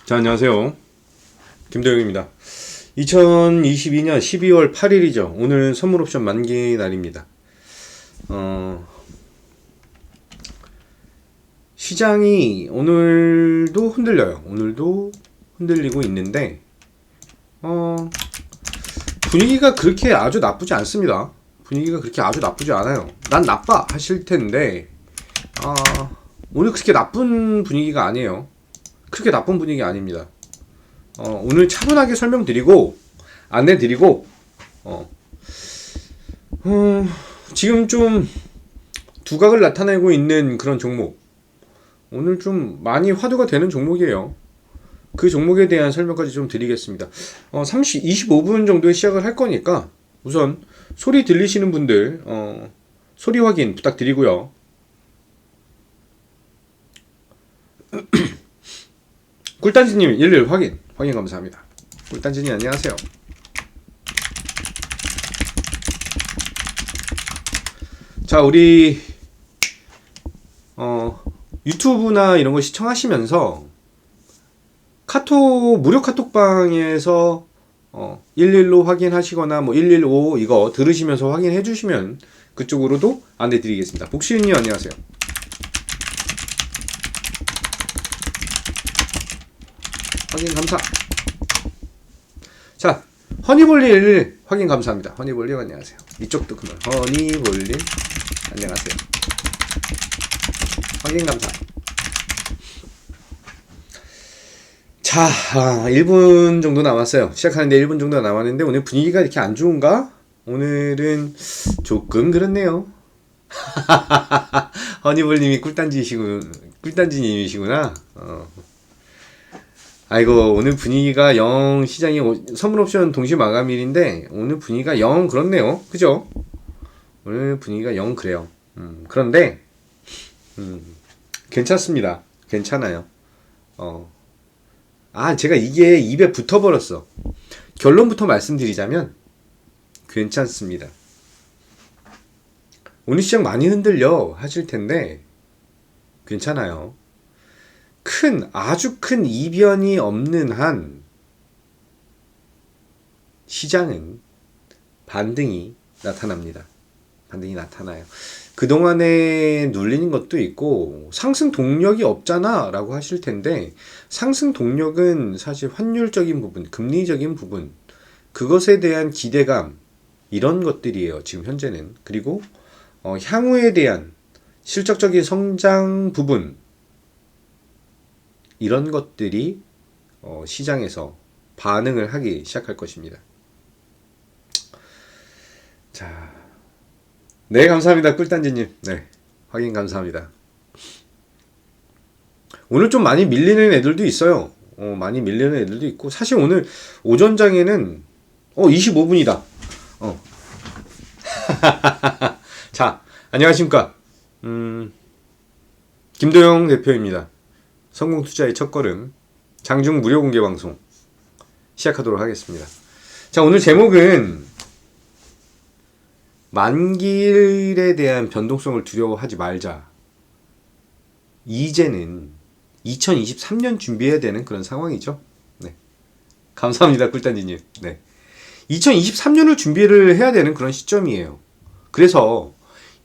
자, 안녕하세요. 김도영입니다. 2022년 12월 8일이죠. 오늘 선물 옵션 만기 날입니다. 시장이 오늘도 흔들려요. 오늘도 흔들리고 있는데, 분위기가 그렇게 아주 나쁘지 않습니다. 분위기가 그렇게 아주 나쁘지 않아요. 난 나빠 하실 텐데, 오늘 그렇게 나쁜 분위기가 아니에요. 그렇게 나쁜 분위기 아닙니다. 오늘 차분하게 설명드리고 안내드리고 지금 좀 두각을 나타내고 있는 그런 종목, 오늘 좀 많이 화두가 되는 종목이에요. 그 종목에 대한 설명까지 좀 드리겠습니다. 25분 정도에 시작을 할 거니까 우선 소리 들리시는 분들 소리 확인 부탁드리고요. 꿀단지님 일일 확인 감사합니다. 꿀단지님 안녕하세요. 자, 우리 유튜브나 이런 거 시청하시면서 무료 카톡방에서 115 확인하시거나 115 이거 들으시면서 확인해 주시면 그쪽으로도 안내 드리겠습니다. 복시윤님 안녕하세요. 확인 감사. 자, 허니볼님 확인 감사합니다. 허니볼님 안녕하세요. 이쪽도 그만. 허니볼님 안녕하세요. 확인 감사. 자, 1분 정도 남았어요. 시작하는데 1분 정도 남았는데 오늘 분위기가 이렇게 안 좋은가? 오늘은 조금 그렇네요. 허니볼님이 꿀단지님이시구나. 아이고, 오늘 분위기가 영 시장이 선물옵션 동시 마감일인데 오늘 분위기가 영 그렇네요. 그죠? 오늘 분위기가 영 그래요. 그런데 괜찮습니다. 괜찮아요. 제가 이게 입에 붙어버렸어. 결론부터 말씀드리자면 괜찮습니다. 오늘 시장 많이 흔들려 하실 텐데 괜찮아요. 아주 큰 이변이 없는 한 시장은 반등이 나타납니다. 반등이 나타나요. 그동안에 눌리는 것도 있고 상승 동력이 없잖아 라고 하실 텐데, 상승 동력은 사실 환율적인 부분, 금리적인 부분, 그것에 대한 기대감, 이런 것들이에요 지금 현재는. 그리고 향후에 대한 실적적인 성장 부분, 이런 것들이 시장에서 반응을 하기 시작할 것입니다. 자, 네 감사합니다. 꿀단지님. 네, 확인 감사합니다. 오늘 좀 많이 밀리는 애들도 있어요. 많이 밀리는 애들도 있고, 사실 오늘 오전장에는 25분이다. 자, 안녕하십니까. 김도영 대표입니다. 성공투자의 첫걸음 장중 무료 공개 방송 시작하도록 하겠습니다. 자, 오늘 제목은 만기일에 대한 변동성을 두려워하지 말자. 이제는 2023년 준비해야 되는 그런 상황이죠. 네, 감사합니다. 꿀단지님. 네, 2023년을 준비를 해야 되는 그런 시점이에요. 그래서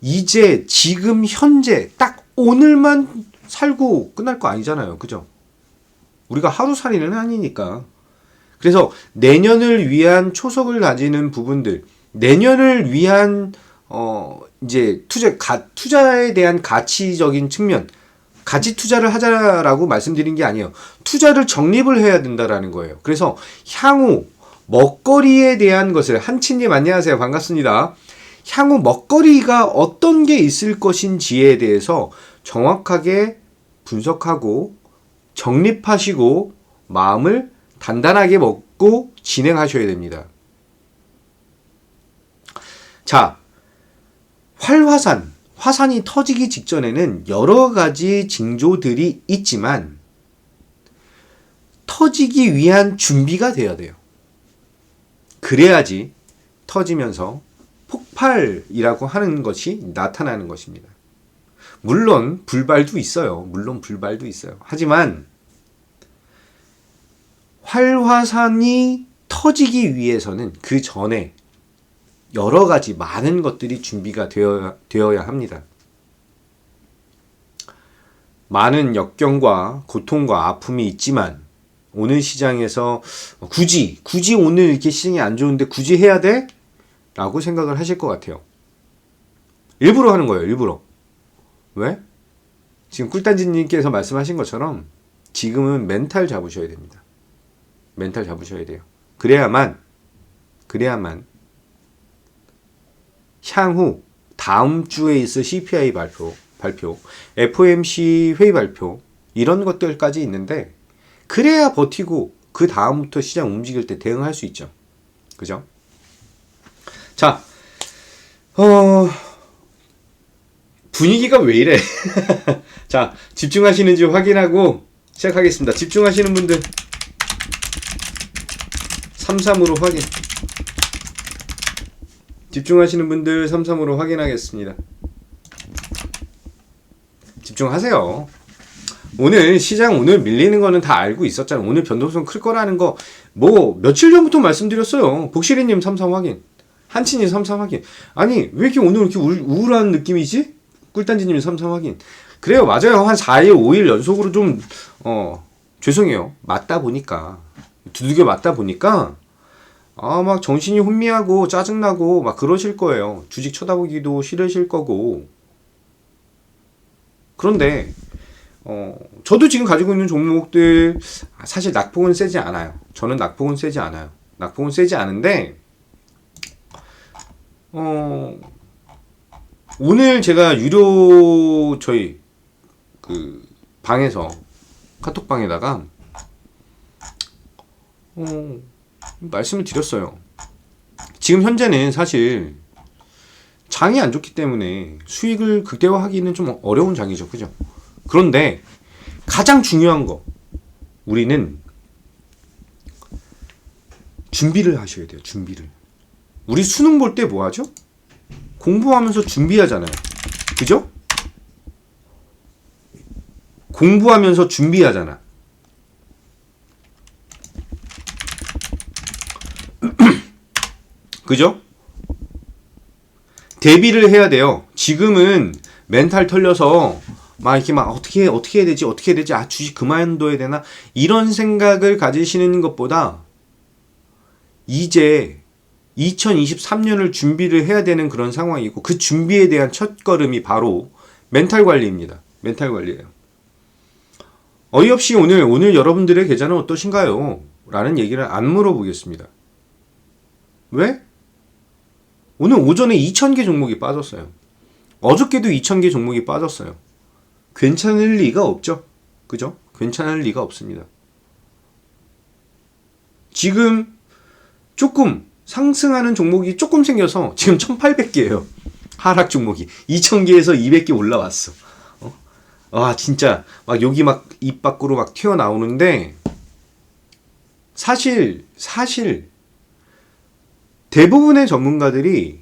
이제 지금 현재 딱 오늘만 살고 끝날 거 아니잖아요. 그죠? 우리가 하루살이는 아니니까. 그래서 내년을 위한 초석을 다지는 부분들, 내년을 위한 이제 투자에 대한 가치적인 측면, 가치 투자를 하자라고 말씀드린 게 아니에요. 투자를 적립을 해야 된다라는 거예요. 그래서 향후 먹거리에 대한 것을, 한치님 안녕하세요. 반갑습니다. 향후 먹거리가 어떤 게 있을 것인지에 대해서 정확하게 분석하고 정립하시고 마음을 단단하게 먹고 진행하셔야 됩니다. 자, 화산이 터지기 직전에는 여러 가지 징조들이 있지만 터지기 위한 준비가 돼야 돼요. 그래야지 터지면서 폭발이라고 하는 것이 나타나는 것입니다. 물론 불발도 있어요. 하지만 활화산이 터지기 위해서는 그 전에 여러 가지 많은 것들이 준비가 되어야 합니다. 많은 역경과 고통과 아픔이 있지만 오늘 시장에서 굳이 오늘 이렇게 시장이 안 좋은데 굳이 해야 돼? 라고 생각을 하실 것 같아요. 일부러 하는 거예요. 일부러. 왜? 지금 꿀단지님께서 말씀하신 것처럼 지금은 멘탈 잡으셔야 됩니다. 멘탈 잡으셔야 돼요. 그래야만 향후 다음 주에 있을 CPI 발표, FOMC 회의 발표 이런 것들까지 있는데 그래야 버티고 그 다음부터 시장 움직일 때 대응할 수 있죠. 그죠? 자, 분위기가 왜 이래? 자, 집중하시는지 확인하고 시작하겠습니다. 집중하시는 분들 33으로 확인. 집중하시는 분들 33으로 확인하겠습니다. 집중하세요. 오늘 시장 오늘 밀리는 거는 다 알고 있었잖아요. 오늘 변동성 클 거라는 거 뭐 며칠 전부터 말씀드렸어요. 복실이님 33 확인. 한치님 33 확인. 아니 왜 이렇게 오늘 이렇게 우울한 느낌이지? 꿀단지님 33 확인. 그래요. 맞아요. 한 4일 5일 연속으로 좀 죄송해요. 맞다 보니까 두들겨 맞다 보니까 막 정신이 혼미하고 짜증나고 막 그러실 거예요. 주식 쳐다보기도 싫으실 거고. 그런데 저도 지금 가지고 있는 종목들 사실 낙폭은 세지 않아요. 저는 낙폭은 세지 않아요. 낙폭은 세지 않은데 오늘 제가 유료 저희 그 방에서 카톡방에다가 말씀을 드렸어요. 지금 현재는 사실 장이 안 좋기 때문에 수익을 극대화하기는 좀 어려운 장이죠. 그죠? 그런데 가장 중요한 거 우리는 준비를 하셔야 돼요. 준비를. 우리 수능 볼 때 뭐 하죠? 공부하면서 준비하잖아요. 그죠? 공부하면서 준비하잖아. 그죠? 대비를 해야 돼요. 지금은 멘탈 털려서 막 이렇게 막 어떻게 해야 되지? 아, 주식 그만둬야 되나? 이런 생각을 가지시는 것보다 이제 2023년을 준비를 해야 되는 그런 상황이고 그 준비에 대한 첫걸음이 바로 멘탈 관리입니다. 멘탈 관리예요. 어이없이 오늘 여러분들의 계좌는 어떠신가요? 라는 얘기를 안 물어보겠습니다. 왜? 오늘 오전에 2,000개 종목이 빠졌어요. 어저께도 2,000개 종목이 빠졌어요. 괜찮을 리가 없죠. 그죠? 괜찮을 리가 없습니다. 지금 조금 상승하는 종목이 조금 생겨서 지금 1,800개예요. 하락 종목이 2,000개에서 200개 올라왔어. 진짜 막 여기 막 입 밖으로 막 튀어나오는데 사실 대부분의 전문가들이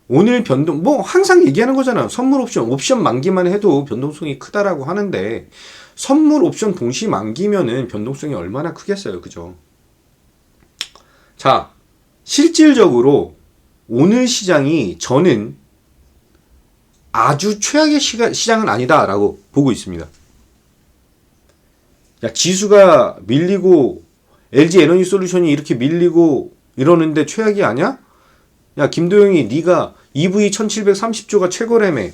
오늘 변동 뭐 항상 얘기하는 거잖아요. 선물 옵션 만기만 해도 변동성이 크다라고 하는데 선물 옵션 동시 만기면은 변동성이 얼마나 크겠어요. 그죠? 자, 실질적으로 오늘 시장이 저는 아주 최악의 시장은 아니다라고 보고 있습니다. 야, 지수가 밀리고 LG 에너지 솔루션이 이렇게 밀리고 이러는데 최악이 아니야? 야, 김도영이 네가 EV 1730조가 최고라며.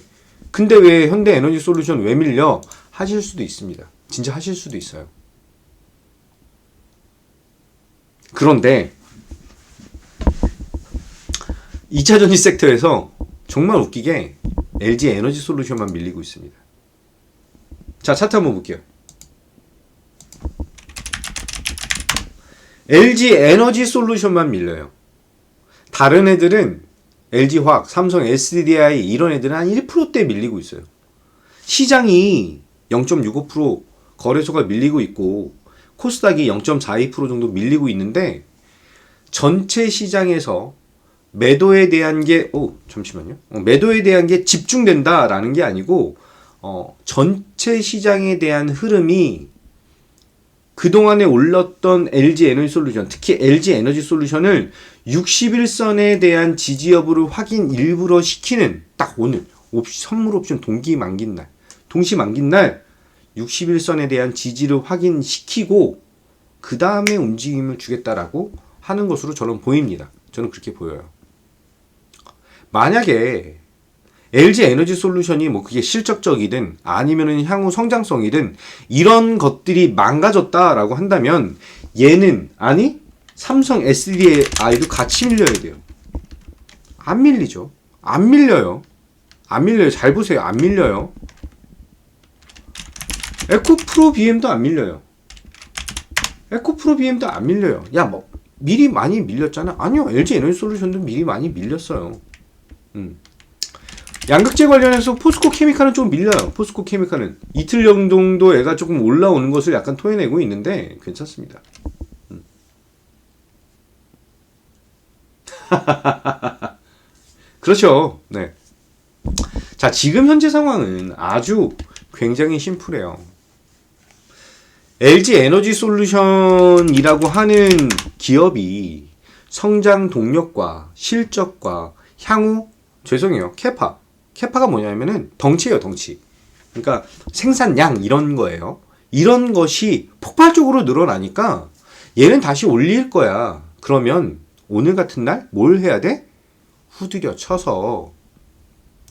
근데 왜 현대 에너지 솔루션 왜 밀려? 하실 수도 있습니다. 진짜 하실 수도 있어요. 그런데 2차 전지 섹터에서 정말 웃기게 LG 에너지 솔루션만 밀리고 있습니다. 자, 차트 한번 볼게요. LG 에너지 솔루션만 밀려요. 다른 애들은 LG화학, 삼성, SDI 이런 애들은 한 1%대 밀리고 있어요. 시장이 0.65% 거래소가 밀리고 있고 코스닥이 0.42% 정도 밀리고 있는데 전체 시장에서 매도에 대한 게 매도에 대한 게 집중된다라는 게 아니고 전체 시장에 대한 흐름이 그동안에 올랐던 LG 에너지 솔루션, 특히 LG 에너지 솔루션을 60일선에 대한 지지 여부를 확인 일부러 시키는 딱 오늘 선물 옵션 동시 만긴 날 60일선에 대한 지지를 확인시키고 그 다음에 움직임을 주겠다라고 하는 것으로 저는 보입니다. 저는 그렇게 보여요. 만약에 LG 에너지 솔루션이 뭐 그게 실적적이든 아니면은 향후 성장성이든 이런 것들이 망가졌다라고 한다면 얘는 아니 삼성 SDI도 같이 밀려야 돼요. 안 밀리죠. 안 밀려요. 잘 보세요. 안 밀려요. 에코프로 BM도 안 밀려요. 야, 뭐 미리 많이 밀렸잖아. 아니요. LG 에너지 솔루션도 미리 많이 밀렸어요. 양극재 관련해서 포스코 케미칼은 좀 밀려요. 포스코 케미칼은 이틀 정도 애가 조금 올라오는 것을 약간 토해내고 있는데 괜찮습니다. 그렇죠. 네. 자, 지금 현재 상황은 아주 굉장히 심플해요. LG 에너지 솔루션이라고 하는 기업이 성장 동력과 실적과 향후 캐파가 뭐냐면은 덩치예요, 덩치. 그러니까 생산량 이런 거예요. 이런 것이 폭발적으로 늘어나니까 얘는 다시 올릴 거야. 그러면 오늘 같은 날 뭘 해야 돼? 후드려 쳐서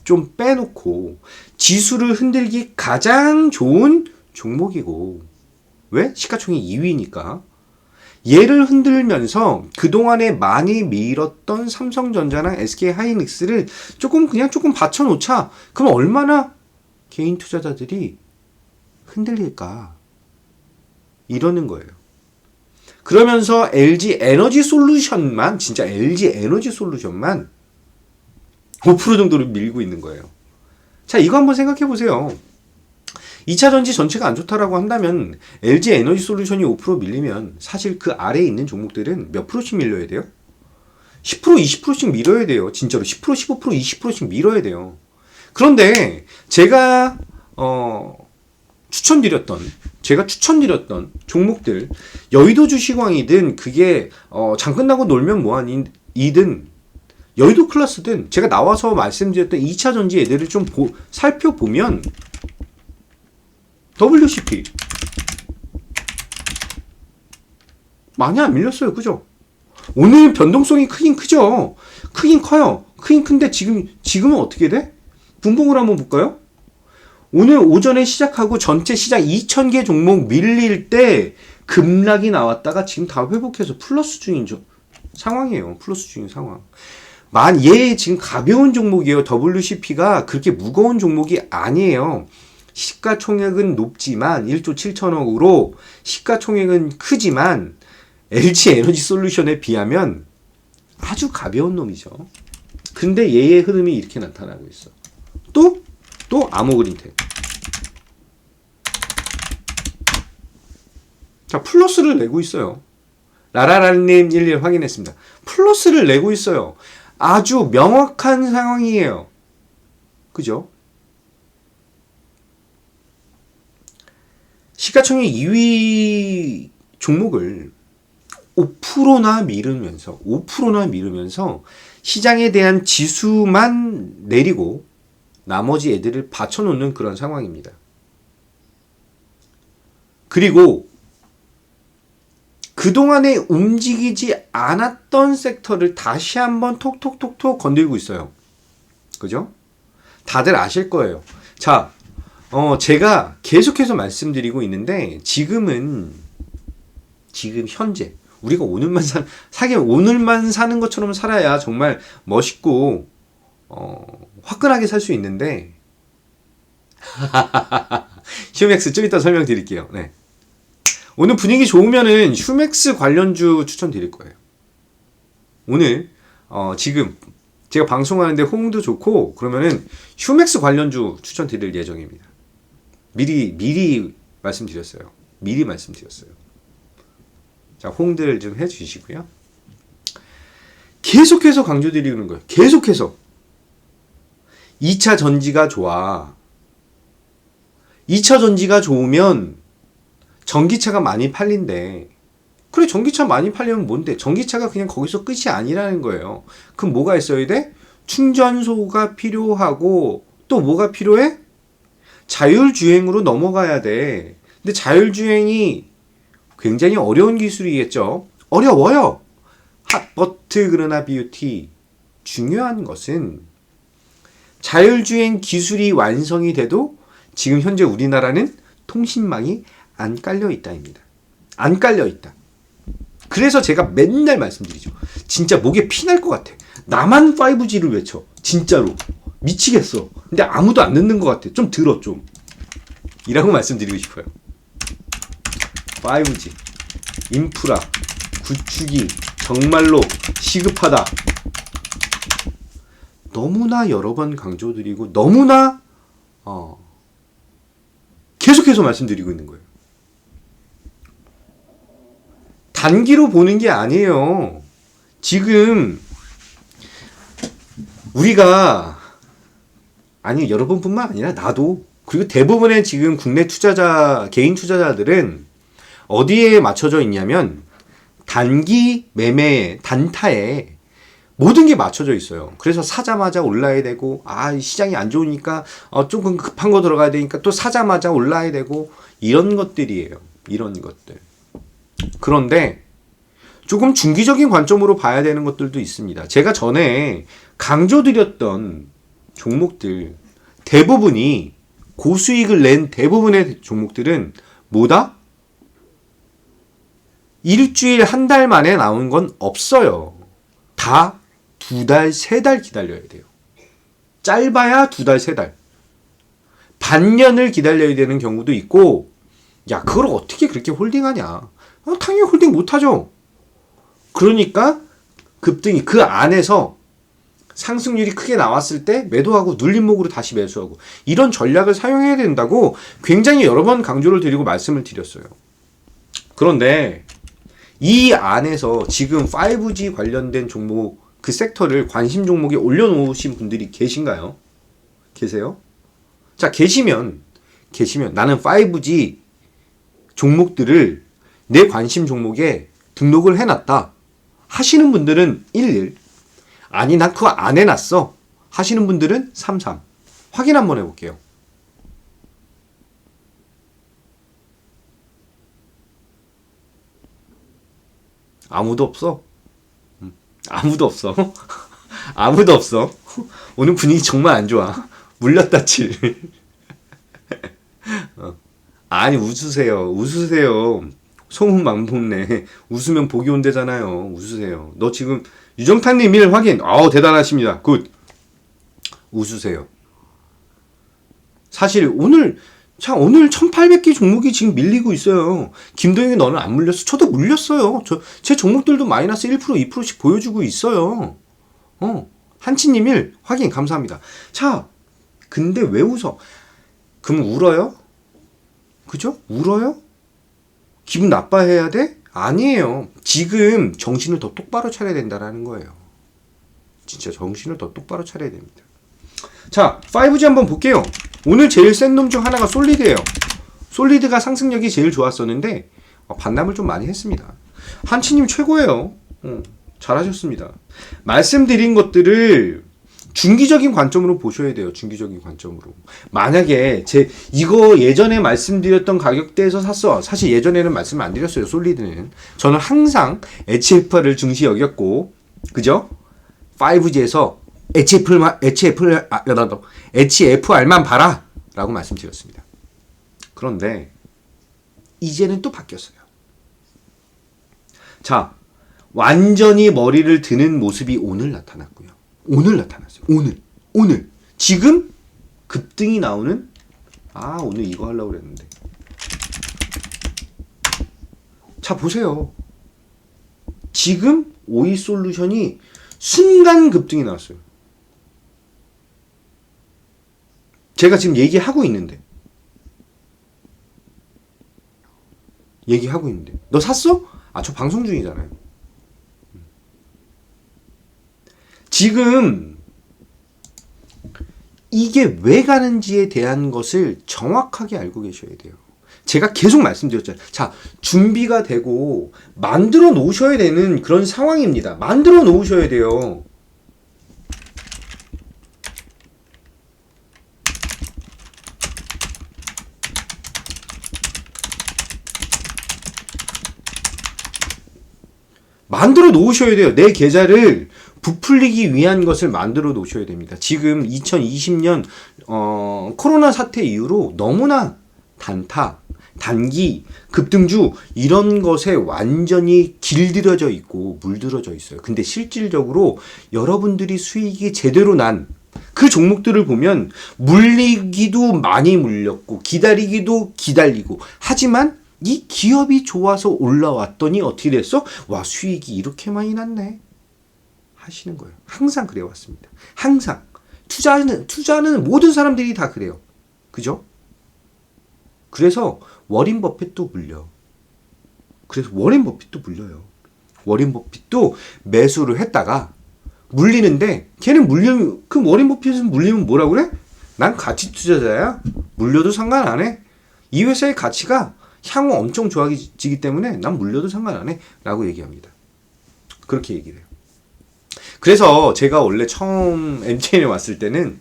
좀 빼놓고 지수를 흔들기 가장 좋은 종목이고 왜? 시가총액 2위니까 얘를 흔들면서 그동안에 많이 밀었던 삼성전자나 SK하이닉스를 조금 받쳐놓자. 그럼 얼마나 개인 투자자들이 흔들릴까? 이러는 거예요. 그러면서 LG 에너지 솔루션만 진짜 LG 에너지 솔루션만 5% 정도로 밀고 있는 거예요. 자, 이거 한번 생각해 보세요. 2차 전지 전체가 안 좋다라고 한다면 LG 에너지 솔루션이 5% 밀리면 사실 그 아래에 있는 종목들은 몇 프로씩 밀려야 돼요? 10%, 20%씩 밀어야 돼요. 진짜로 10%, 15%, 20%씩 밀어야 돼요. 그런데 제가 추천드렸던 종목들 여의도 주식왕이든 그게 장 끝나고 놀면 뭐하니이든 여의도 클래스든 제가 나와서 말씀드렸던 2차 전지 애들을 좀 살펴보면 WCP 많이 안 밀렸어요. 그죠? 오늘 변동성이 크긴 크죠. 크긴 커요. 크긴 큰데 지금은 어떻게 돼? 분봉을 한번 볼까요? 오늘 오전에 시작하고 전체 시장 2,000개 종목 밀릴 때 급락이 나왔다가 지금 다 회복해서 플러스 중인 상황이에요. 플러스 중인 상황. 얘 지금 가벼운 종목이에요. WCP가 그렇게 무거운 종목이 아니에요. 시가총액은 높지만 1조 7천억으로 시가총액은 크지만 LG 에너지 솔루션에 비하면 아주 가벼운 놈이죠. 근데 얘의 흐름이 이렇게 나타나고 있어. 또 아모그린텍. 자, 플러스를 내고 있어요. 라라라님 일일 확인했습니다. 플러스를 내고 있어요. 아주 명확한 상황이에요. 그죠? 시가총액 2위 종목을 5%나 밀으면서 시장에 대한 지수만 내리고 나머지 애들을 받쳐놓는 그런 상황입니다. 그리고 그동안에 움직이지 않았던 섹터를 다시 한번 톡톡톡톡 건들고 있어요. 그죠? 다들 아실 거예요. 자, 제가 계속해서 말씀드리고 있는데 지금 현재 우리가 오늘만 사는 것처럼 살아야 정말 멋있고 화끈하게 살 수 있는데 휴맥스 좀 이따 설명드릴게요. 네. 오늘 분위기 좋으면은 휴맥스 관련주 추천드릴 거예요. 오늘 지금 제가 방송하는데 호응도 좋고 그러면은 휴맥스 관련주 추천드릴 예정입니다. 미리 말씀드렸어요. 자, 호응들 좀 해주시고요. 계속해서 강조드리는 거예요. 계속해서 2차 전지가 좋아. 2차 전지가 좋으면 전기차가 많이 팔린대. 그래, 전기차 많이 팔려면 뭔데? 전기차가 그냥 거기서 끝이 아니라는 거예요. 그럼 뭐가 있어야 돼? 충전소가 필요하고 또 뭐가 필요해? 자율주행으로 넘어가야 돼. 근데 자율주행이 굉장히 어려운 기술이겠죠. 어려워요. 핫버트 그러나 뷰티. 중요한 것은 자율주행 기술이 완성이 돼도 지금 현재 우리나라는 통신망이 안 깔려 있다입니다. 안 깔려 있다. 그래서 제가 맨날 말씀드리죠. 진짜 목에 피 날 것 같아. 나만 5G를 외쳐. 진짜로. 미치겠어. 근데 아무도 안 듣는 것 같아. 좀 들어 좀. 이라고 말씀드리고 싶어요. 5G. 인프라. 구축이 정말로 시급하다. 너무나 여러 번 강조드리고 너무나 계속해서 말씀드리고 있는 거예요. 단기로 보는 게 아니에요. 지금 우리가 아니 여러분뿐만 아니라 나도 그리고 대부분의 지금 국내 투자자 개인 투자자들은 어디에 맞춰져 있냐면 단기 매매 단타에 모든 게 맞춰져 있어요. 그래서 사자마자 올라야 되고 시장이 안 좋으니까 조금 급한 거 들어가야 되니까 또 사자마자 올라야 되고 이런 것들이에요. 이런 것들. 그런데 조금 중기적인 관점으로 봐야 되는 것들도 있습니다. 제가 전에 강조드렸던 종목들 대부분이 고수익을 낸 대부분의 종목들은 뭐다? 일주일 한 달 만에 나온 건 없어요. 다 2달, 3달 기다려야 돼요. 짧아야 2달, 3달. 반년을 기다려야 되는 경우도 있고, 야, 그걸 어떻게 그렇게 홀딩하냐? 당연히 홀딩 못하죠. 그러니까 급등이 그 안에서 상승률이 크게 나왔을 때 매도하고 눌림목으로 다시 매수하고 이런 전략을 사용해야 된다고 굉장히 여러 번 강조를 드리고 말씀을 드렸어요. 그런데 이 안에서 지금 5G 관련된 종목 그 섹터를 관심 종목에 올려놓으신 분들이 계신가요? 계세요? 자, 계시면 나는 5G 종목들을 내 관심 종목에 등록을 해놨다 하시는 분들은 11, 아니 난 그거 안 해놨어 하시는 분들은 33. 확인 한번 해볼게요. 아무도 없어. 아무도 없어. 아무도 없어. 오늘 분위기 정말 안 좋아. 물렸다 칠. 아니 웃으세요. 웃으세요. 소문 막 먹네. 웃으면 복이 온대잖아요. 웃으세요. 너 지금 유정탄님 일 확인. 대단하십니다. 굿. 웃으세요. 사실 오늘 1800개 종목이 지금 밀리고 있어요. 김도영이 너는 안 물렸어? 저도 물렸어요. 제 종목들도 마이너스 1%, 2%씩 보여주고 있어요. 한치님 일 확인 감사합니다. 자, 근데 왜 웃어? 그럼 울어요? 그죠? 울어요? 기분 나빠해야 돼? 아니에요. 지금 정신을 더 똑바로 차려야 된다는 거예요. 진짜 정신을 더 똑바로 차려야 됩니다. 자, 5G 한번 볼게요. 오늘 제일 센 놈 중 하나가 솔리드예요. 솔리드가 상승력이 제일 좋았었는데 반납을 좀 많이 했습니다. 한치님 최고예요. 잘하셨습니다. 말씀드린 것들을 중기적인 관점으로 보셔야 돼요. 중기적인 관점으로. 만약에 이거 예전에 말씀드렸던 가격대에서 샀어. 사실 예전에는 말씀을 안 드렸어요. 솔리드는. 저는 항상 HFR을 중시 여겼고, 그죠? 5G에서 HFR만 봐라! 라고 말씀드렸습니다. 그런데, 이제는 또 바뀌었어요. 자, 완전히 머리를 드는 모습이 오늘 나타났고요. 오늘 나타났어요. 오늘. 지금 급등이 나오는 오늘 이거 하려고 그랬는데. 자, 보세요. 지금 오이솔루션이 순간 급등이 나왔어요. 제가 지금 얘기하고 있는데. 너 샀어? 저 방송 중이잖아요. 지금 이게 왜 가는지에 대한 것을 정확하게 알고 계셔야 돼요. 제가 계속 말씀드렸잖아요. 자, 준비가 되고 만들어 놓으셔야 되는 그런 상황입니다. 만들어 놓으셔야 돼요. 만들어 놓으셔야 돼요. 내 계좌를 부풀리기 위한 것을 만들어 놓으셔야 됩니다. 지금 2020년 코로나 사태 이후로 너무나 단타, 단기, 급등주 이런 것에 완전히 길들여져 있고 물들어져 있어요. 근데 실질적으로 여러분들이 수익이 제대로 난 그 종목들을 보면 물리기도 많이 물렸고 기다리기도 기다리고 하지만 이 기업이 좋아서 올라왔더니 어떻게 됐어? 와, 수익이 이렇게 많이 났네 하시는 거예요. 항상 그래왔습니다. 항상 투자는 모든 사람들이 다 그래요. 그죠? 그래서 워렌 버핏도 물려. 그래서 워렌 버핏도 물려요. 워렌 버핏도 매수를 했다가 물리는데 걔는 물리면 그 워렌 버핏은 물리면 뭐라 그래? 난 가치 투자자야. 물려도 상관 안 해. 이 회사의 가치가 향후 엄청 좋아지기 때문에 난 물려도 상관 안 해. 라고 얘기합니다. 그렇게 얘기를 해요. 그래서 제가 원래 처음 MTN에 왔을 때는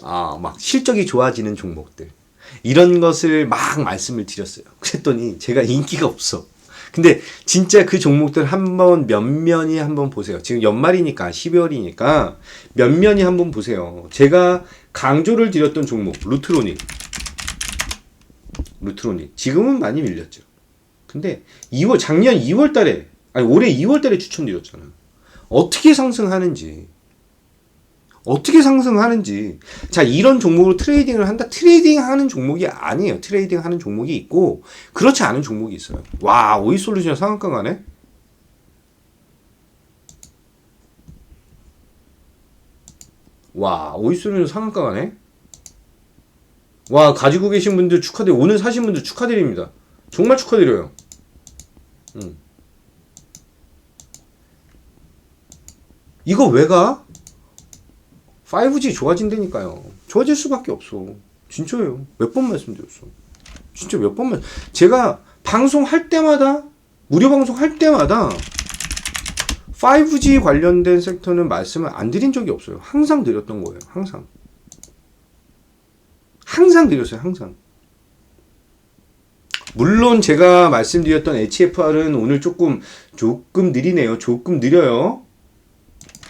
막 실적이 좋아지는 종목들 이런 것을 막 말씀을 드렸어요. 그랬더니 제가 인기가 없어. 근데 진짜 그 종목들 한번 면면이 한번 보세요. 지금 연말이니까 12월이니까 면면이 한번 보세요. 제가 강조를 드렸던 종목 루트로닉 지금은 많이 밀렸죠. 근데 작년 2월 달에 올해 2월 달에 추천드렸잖아. 어떻게 상승하는지. 자, 이런 종목으로 트레이딩을 한다. 트레이딩 하는 종목이 아니에요. 트레이딩 하는 종목이 있고 그렇지 않은 종목이 있어요. 와, 오이솔루션 상한가 가네. 와, 오이솔루션 상한가 가네. 와, 가지고 계신 분들 축하드려요. 오늘 사신 분들 축하드립니다. 정말 축하드려요. 이거 왜 가? 5G 좋아진다니까요. 좋아질 수밖에 없어. 진짜예요. 몇 번 말씀드렸어. 진짜 몇 번만. 제가 방송할 때마다, 무료 방송할 때마다 5G 관련된 섹터는 말씀을 안 드린 적이 없어요. 항상 드렸던 거예요. 항상 드렸어요. 항상. 물론 제가 말씀드렸던 HFR은 오늘 조금 느리네요. 조금 느려요.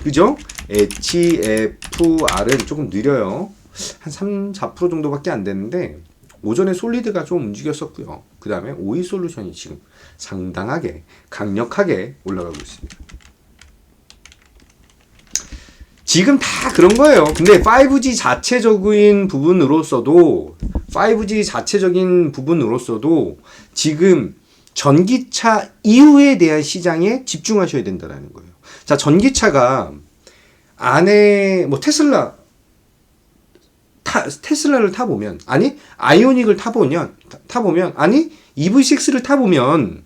그죠? HFR은 조금 느려요. 한 3, 4% 정도밖에 안 되는데 오전에 솔리드가 좀 움직였었고요. 그 다음에 오이솔루션이 지금 상당하게 강력하게 올라가고 있습니다. 지금 다 그런 거예요. 근데 5G 자체적인 부분으로서도 지금 전기차 이후에 대한 시장에 집중하셔야 된다는 거예요. 자, 전기차가 안에 테슬라를 타보면, 아이오닉을 타보면, EV6를 타보면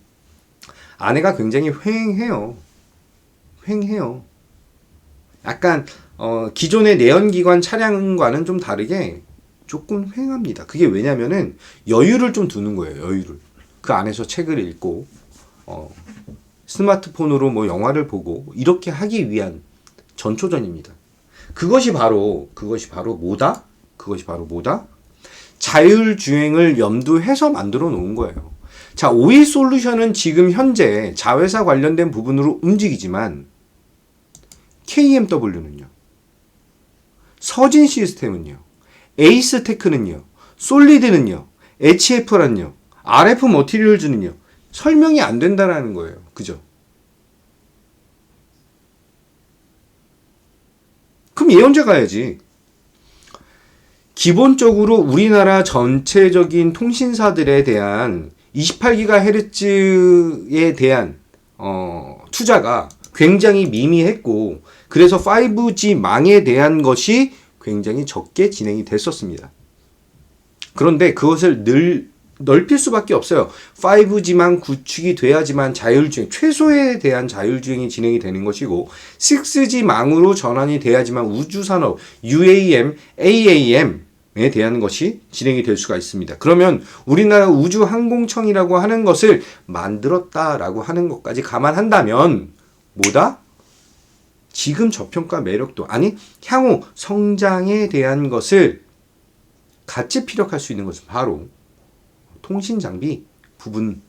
안에가 굉장히 휑해요. 약간 기존의 내연기관 차량과는 좀 다르게 조금 휑합니다. 그게 왜냐면은 여유를 좀 두는 거예요. 여유를. 그 안에서 책을 읽고 스마트폰으로 뭐 영화를 보고 이렇게 하기 위한 전초전입니다. 그것이 바로 뭐다? 자율주행을 염두해서 만들어 놓은 거예요. 자, 오이솔루션은 지금 현재 자회사 관련된 부분으로 움직이지만 KMW는요, 서진 시스템은요, 에이스테크는요, 솔리드는요, HF는요, RF 머티리얼즈는요, 설명이 안 된다라는 거예요. 그죠? 그럼 예언자 가야지. 기본적으로 우리나라 전체적인 통신사들에 대한 28GHz에 대한 투자가 굉장히 미미했고, 그래서 5G 망에 대한 것이 굉장히 적게 진행이 됐었습니다. 그런데 그것을 넓힐 수밖에 없어요. 5G만 구축이 돼야지만 최소에 대한 자율주행이 진행이 되는 것이고, 6G망으로 전환이 돼야지만 우주산업, UAM, AAM, 대한 것이 진행이 될 수가 있습니다. 그러면 우리나라 우주항공청이라고 하는 것을 만들었다라고 하는 것까지 감안한다면 뭐다? 지금 저평가 매력도 아니 향후 성장에 대한 것을 같이 피력할 수 있는 것은 바로 통신장비 부분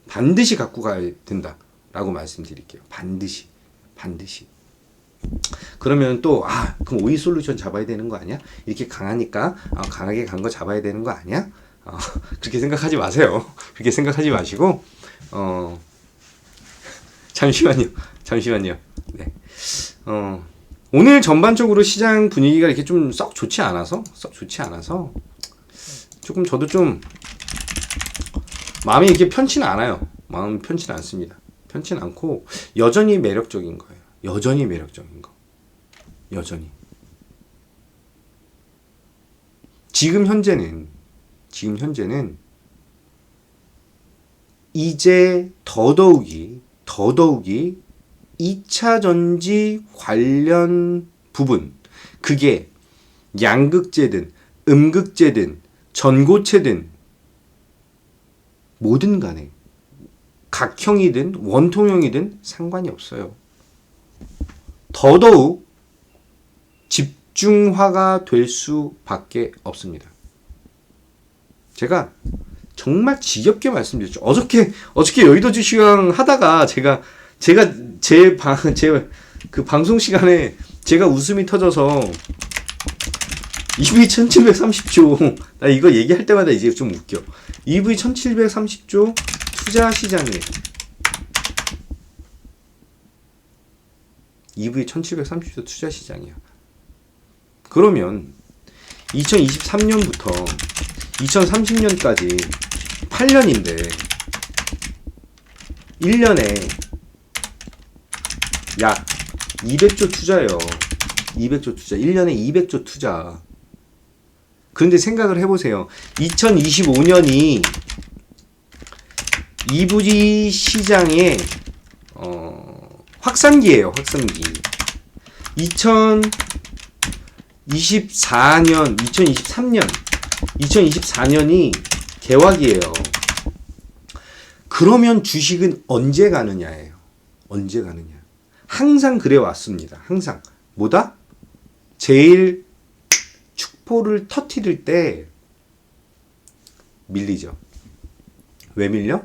반드시 갖고 가야 된다라고 말씀드릴게요. 반드시. 그러면 또 그럼 오이솔루션 잡아야 되는 거 아니야? 이렇게 강하니까 강하게 간 거 잡아야 되는 거 아니야? 그렇게 생각하지 마세요. 그렇게 생각하지 마시고 잠시만요. 네. 오늘 전반적으로 시장 분위기가 이렇게 좀 썩 좋지 않아서 조금 저도 좀 마음이 이렇게 편치는 않아요. 마음이 편치는 않습니다. 편치는 않고 여전히 매력적인 거예요. 여전히 매력적인 거. 여전히. 지금 현재는 이제 더더욱이 2차 전지 관련 부분, 그게 양극재든 음극재든 전고체든 뭐든 간에 각형이든 원통형이든 상관이 없어요. 더더욱 집중화가 될 수밖에 없습니다. 제가 정말 지겹게 말씀드렸죠. 어저께 여의도 주시황 하다가 제가 제 그 방송 시간에 제가 웃음이 터져서 EV 1730조 나 이거 얘기할 때마다 이제 좀 웃겨. EV 1730조 투자 시장에 EV 1730조 투자 시장이야. 그러면 2023년부터 2030년까지 8년인데 1년에 약 200조 투자예요. 200조 투자. 1년에 200조 투자. 그런데 생각을 해보세요. 2025년이 EV 시장의 확산기예요. 확산기. 2024년이 개화기예요. 그러면 주식은 언제 가느냐예요. 언제 가느냐. 항상 그래 왔습니다. 항상. 뭐다? 제일 축포를 터뜨릴 때 밀리죠. 왜 밀려?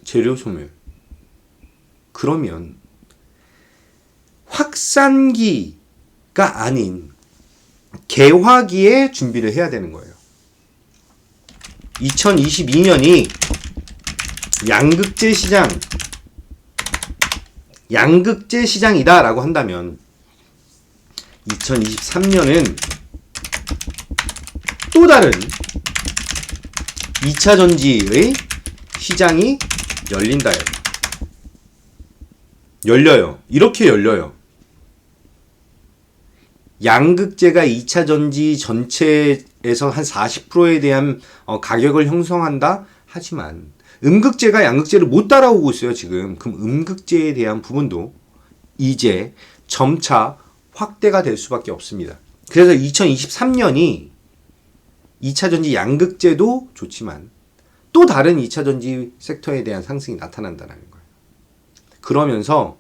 재료 소멸. 그러면 확산기가 아닌 개화기에 준비를 해야 되는 거예요. 2022년이 양극재 시장이다 라고 한다면 2023년은 또 다른 2차 전지의 시장이 열린다예요. 열려요. 이렇게 열려요. 양극재가 2차 전지 전체에서 한 40%에 대한 가격을 형성한다? 하지만 음극재가 양극재를 못 따라오고 있어요, 지금. 그럼 음극재에 대한 부분도 이제 점차 확대가 될 수밖에 없습니다. 그래서 2023년이 2차 전지 양극재도 좋지만 또 다른 2차 전지 섹터에 대한 상승이 나타난다는 거예요. 그러면서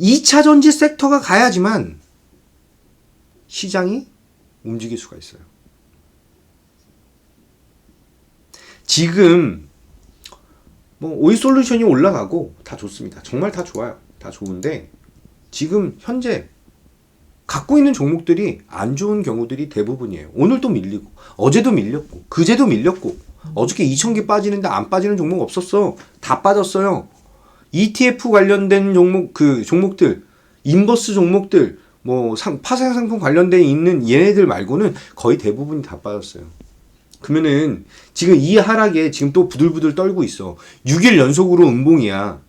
2차 전지 섹터가 가야지만 시장이 움직일 수가 있어요. 지금 오이솔루션이 올라가고 다 좋습니다. 정말 다 좋아요. 다 좋은데 지금 현재 갖고 있는 종목들이 안 좋은 경우들이 대부분이에요. 오늘도 밀리고 어제도 밀렸고 그제도 밀렸고 어저께 2,000개 빠지는데 안 빠지는 종목 없었어. 다 빠졌어요. ETF 관련된 종목들 인버스 종목들 파생 상품 관련된 있는 얘네들 말고는 거의 대부분이 다 빠졌어요. 그러면은 지금 이 하락에 지금 또 부들부들 떨고 있어. 6일 연속으로 음봉이야.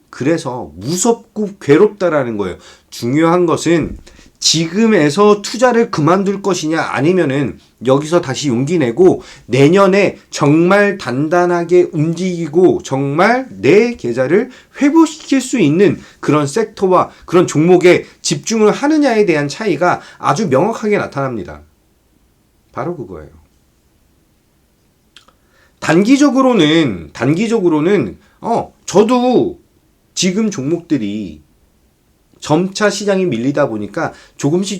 그래서 무섭고 괴롭다라는 거예요. 중요한 것은 지금에서 투자를 그만둘 것이냐 아니면은 여기서 다시 용기 내고 내년에 정말 단단하게 움직이고 정말 내 계좌를 회복시킬 수 있는 그런 섹터와 그런 종목에 집중을 하느냐에 대한 차이가 아주 명확하게 나타납니다. 바로 그거예요. 단기적으로는 저도 지금 종목들이 점차 시장이 밀리다 보니까 조금씩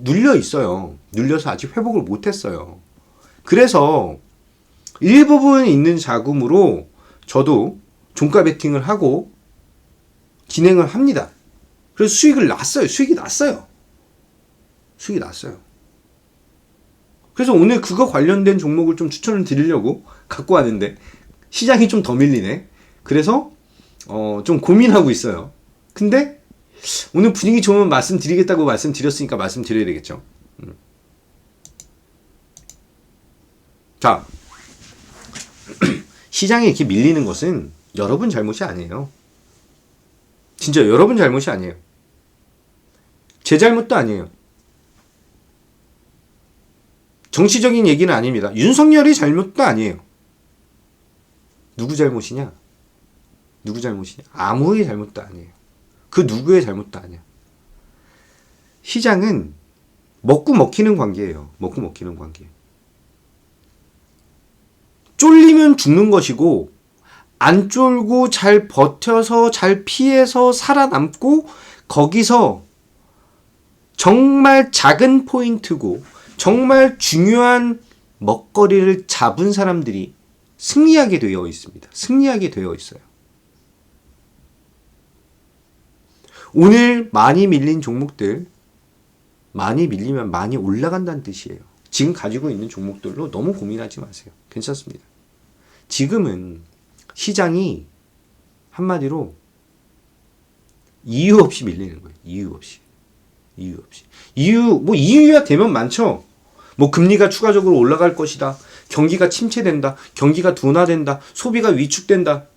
눌려 있어요. 눌려서 아직 회복을 못 했어요. 그래서 일부분 있는 자금으로 저도 종가 베팅을 하고 진행을 합니다. 그래서 수익이 났어요. 그래서 오늘 그거 관련된 종목을 좀 추천을 드리려고 갖고 왔는데 시장이 좀 더 밀리네. 그래서 좀 고민하고 있어요. 근데 오늘 분위기 좋으면 말씀드리겠다고 말씀드렸으니까 말씀드려야 되겠죠. 자, 시장이 이렇게 밀리는 것은 여러분 잘못이 아니에요. 진짜 여러분 잘못이 아니에요. 제 잘못도 아니에요. 정치적인 얘기는 아닙니다. 윤석열이 잘못도 아니에요. 누구 잘못이냐? 아무의 잘못도 아니에요. 그 누구의 잘못도 아니야. 시장은 먹고 먹히는 관계예요. 쫄리면 죽는 것이고 안 쫄고 잘 버텨서 잘 피해서 살아남고 거기서 정말 작은 포인트고 정말 중요한 먹거리를 잡은 사람들이 승리하게 되어 있습니다. 오늘 많이 밀린 종목들, 많이 밀리면 많이 올라간다는 뜻이에요. 지금 가지고 있는 종목들로 너무 고민하지 마세요. 괜찮습니다. 지금은 시장이 한마디로 이유 없이 밀리는 거예요. 이유야 되면 많죠. 금리가 추가적으로 올라갈 것이다. 경기가 침체된다. 경기가 둔화된다. 소비가 위축된다.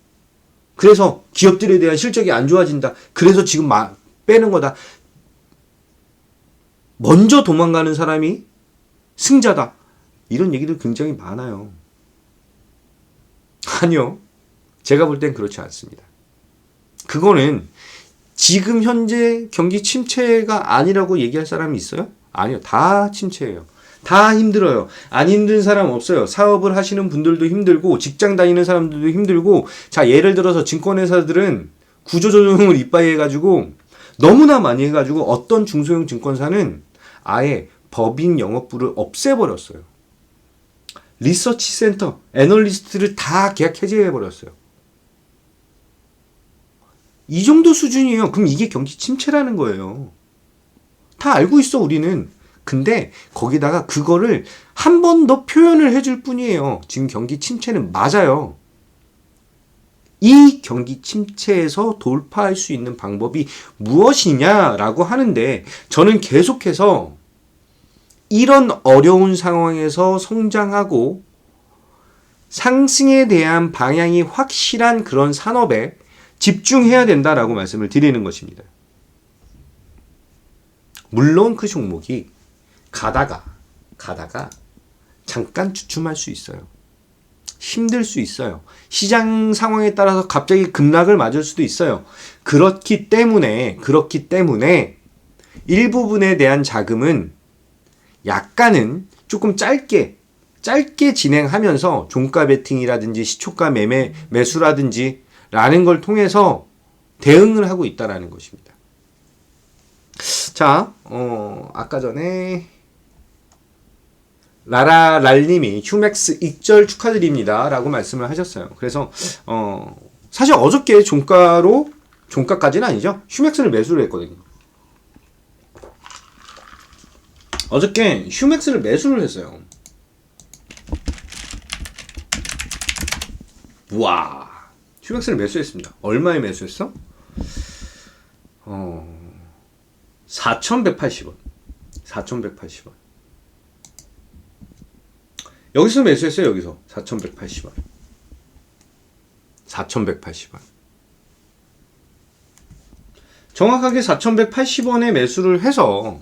그래서 기업들에 대한 실적이 안 좋아진다. 그래서 지금 빼는 거다. 먼저 도망가는 사람이 승자다. 이런 얘기들 굉장히 많아요. 아니요. 제가 볼 땐 그렇지 않습니다. 그거는 지금 현재 경기 침체가 아니라고 얘기할 사람이 있어요? 아니요. 다 침체예요. 다 힘들어요. 안 힘든 사람 없어요. 사업을 하시는 분들도 힘들고 직장 다니는 사람들도 힘들고 자 예를 들어서 증권회사들은 구조조정을 이빠이 해가지고 너무나 많이 해가지고 어떤 중소형 증권사는 아예 법인 영업부를 없애버렸어요. 리서치 센터, 애널리스트를 다 계약 해제해버렸어요. 이 정도 수준이에요. 그럼 이게 경기 침체라는 거예요. 다 알고 있어 우리는. 근데 거기다가 그거를 한 번 더 표현을 해줄 뿐이에요. 지금 경기 침체는 맞아요. 이 경기 침체에서 돌파할 수 있는 방법이 무엇이냐라고 하는데 저는 계속해서 이런 어려운 상황에서 성장하고 상승에 대한 방향이 확실한 그런 산업에 집중해야 된다라고 말씀을 드리는 것입니다. 물론 그 종목이 가다가 잠깐 주춤할 수 있어요. 힘들 수 있어요. 시장 상황에 따라서 갑자기 급락을 맞을 수도 있어요. 그렇기 때문에 일부분에 대한 자금은 약간은 조금 짧게 진행하면서 종가 베팅이라든지 시초가 매수라든지 라는 걸 통해서 대응을 하고 있다라는 것입니다. 자, 아까 전에 라라랄님이 휴맥스 익절 축하드립니다 라고 말씀을 하셨어요. 그래서 사실 어저께 종가까지는 아니죠. 휴맥스를 매수를 했거든요. 어저께 휴맥스를 매수를 했어요. 우와, 휴맥스를 매수했습니다. 얼마에 매수했어? 4,180원. 여기서 매수했어요. 여기서 4,180원. 정확하게 4,180원에 매수를 해서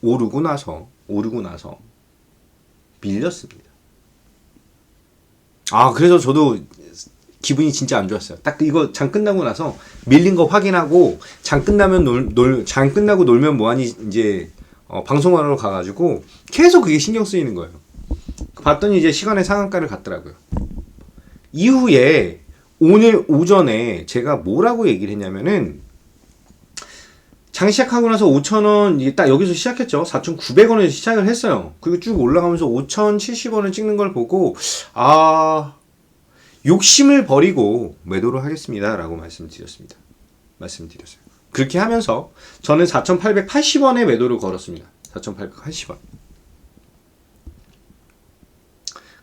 오르고 나서 밀렸습니다. 그래서 저도 기분이 진짜 안 좋았어요. 딱 이거 장 끝나고 나서 밀린 거 확인하고 장 끝나고 놀면 뭐하니 이제 방송하러 가가지고 계속 그게 신경 쓰이는 거예요. 봤더니 이제 시간의 상한가를 갔더라고요. 이후에 오늘 오전에 제가 뭐라고 얘기를 했냐면은 장 시작하고 나서 5,000원 이게 딱 여기서 시작했죠. 4,900원에서 시작을 했어요. 그리고 쭉 올라가면서 5,070원을 찍는 걸 보고 욕심을 버리고 매도를 하겠습니다 라고 말씀드렸어요. 그렇게 하면서 저는 4,880원에 매도를 걸었습니다. 4,880원.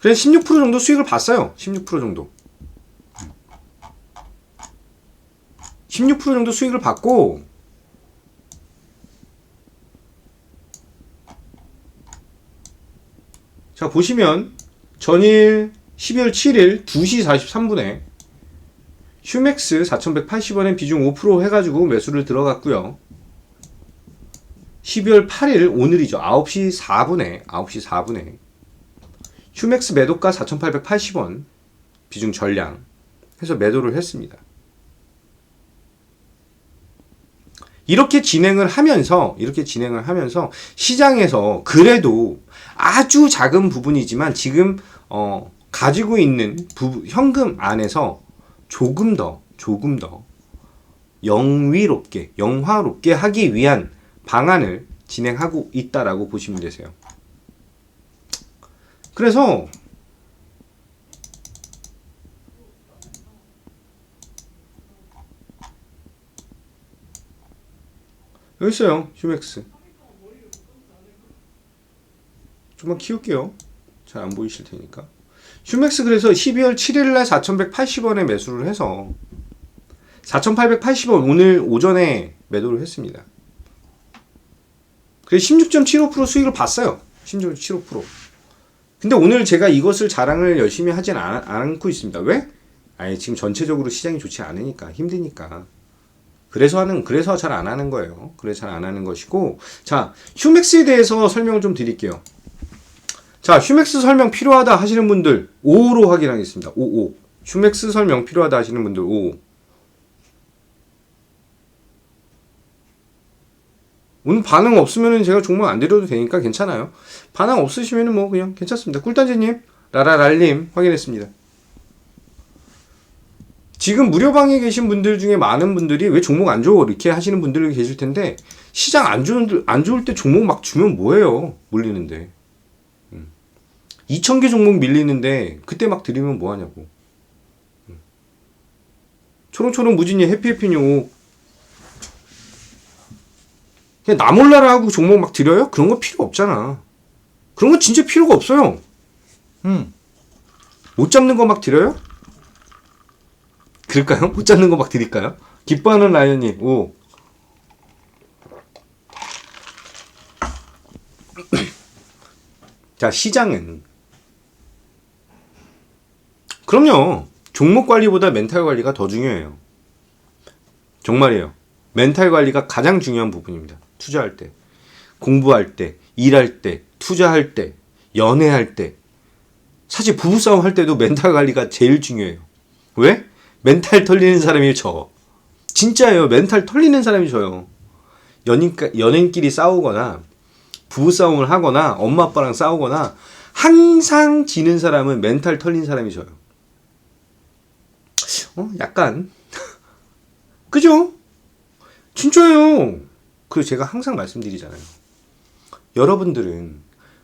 그래서 16% 정도 수익을 봤어요. 16% 정도. 16% 정도 수익을 받고 자 보시면 전일 12월 7일 2시 43분에 휴맥스 4,180원에 비중 5% 해가지고 매수를 들어갔고요. 12월 8일 오늘이죠. 9시 4분에 휴맥스 매도가 4,880원 비중 전량 해서 매도를 했습니다. 이렇게 진행을 하면서 시장에서 그래도 아주 작은 부분이지만 지금 가지고 있는 현금 안에서 조금 더 영화롭게 하기 위한 방안을 진행하고 있다라고 보시면 되세요. 그래서 여기 있어요. 휴맥스 좀만 키울게요. 잘 안 보이실 테니까. 휴맥스 그래서 12월 7일날 4,180원에 매수를 해서 4,880원 오늘 오전에 매도를 했습니다. 그래서 16.75% 수익을 봤어요. 16.75%. 근데 오늘 제가 이것을 자랑을 열심히 하진 않고 있습니다. 왜? 지금 전체적으로 시장이 좋지 않으니까, 힘드니까. 그래서 잘 안 하는 거예요. 그래서 잘 안 하는 것이고, 자, 휴맥스에 대해서 설명을 좀 드릴게요. 자, 휴맥스 설명 필요하다 하시는 분들 55로 확인하겠습니다. 55. 휴맥스 설명 필요하다 하시는 분들 55. 오늘 반응 없으면은 제가 종목 안 드려도 되니까 괜찮아요. 반응 없으시면은 뭐 그냥 괜찮습니다. 꿀단지님, 라라랄님 확인했습니다. 지금 무료방에 계신 분들 중에 많은 분들이 왜 종목 안 줘? 이렇게 하시는 분들이 계실 텐데, 시장 안 좋을 때 종목 막 주면 뭐해요? 물리는데. 2,000개 종목 밀리는데, 그때 막 드리면 뭐하냐고. 초롱초롱 무진이 해피해피뇨. 그냥 나 몰라라 하고 종목 막 드려요? 그런 거 필요 없잖아. 그런 거 진짜 필요가 없어요. 못 잡는 거 막 드려요? 그럴까요? 못 잡는 거 막 드릴까요? 기뻐하는 라이언님, 오. 자, 시장은. 그럼요. 종목 관리보다 멘탈 관리가 더 중요해요. 정말이에요. 멘탈 관리가 가장 중요한 부분입니다. 투자할 때, 공부할 때, 일할 때, 투자할 때, 연애할 때, 사실 부부싸움 할 때도 멘탈 관리가 제일 중요해요. 왜? 멘탈 털리는 사람이 져. 진짜예요. 멘탈 털리는 사람이 져요. 연인끼리 싸우거나 부부싸움을 하거나 엄마 아빠랑 싸우거나 항상 지는 사람은 멘탈 털린 사람이 져요. 약간 그죠? 진짜예요. 그리고 제가 항상 말씀드리잖아요. 여러분들은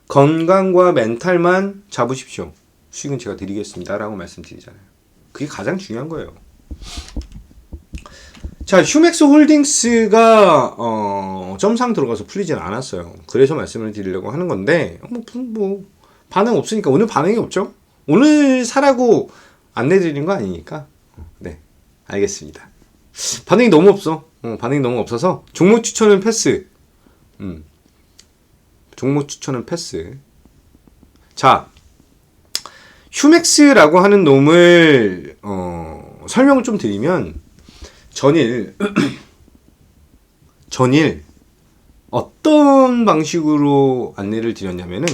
건강과 멘탈만 잡으십시오. 수익은 제가 드리겠습니다. 라고 말씀드리잖아요. 그게 가장 중요한 거예요. 자, 휴맥스 홀딩스가 점상 들어가서 풀리진 않았어요. 그래서 말씀을 드리려고 하는 건데 반응 없으니까 오늘 반응이 없죠? 오늘 사라고 안내 드리는 거 아니니까. 네, 알겠습니다. 반응이 너무 없어. 반응이 너무 없어서 종목 추천은 패스. 종목 추천은 패스. 자, 휴맥스라고 하는 놈을 설명을 좀 드리면 전일 어떤 방식으로 안내를 드렸냐면은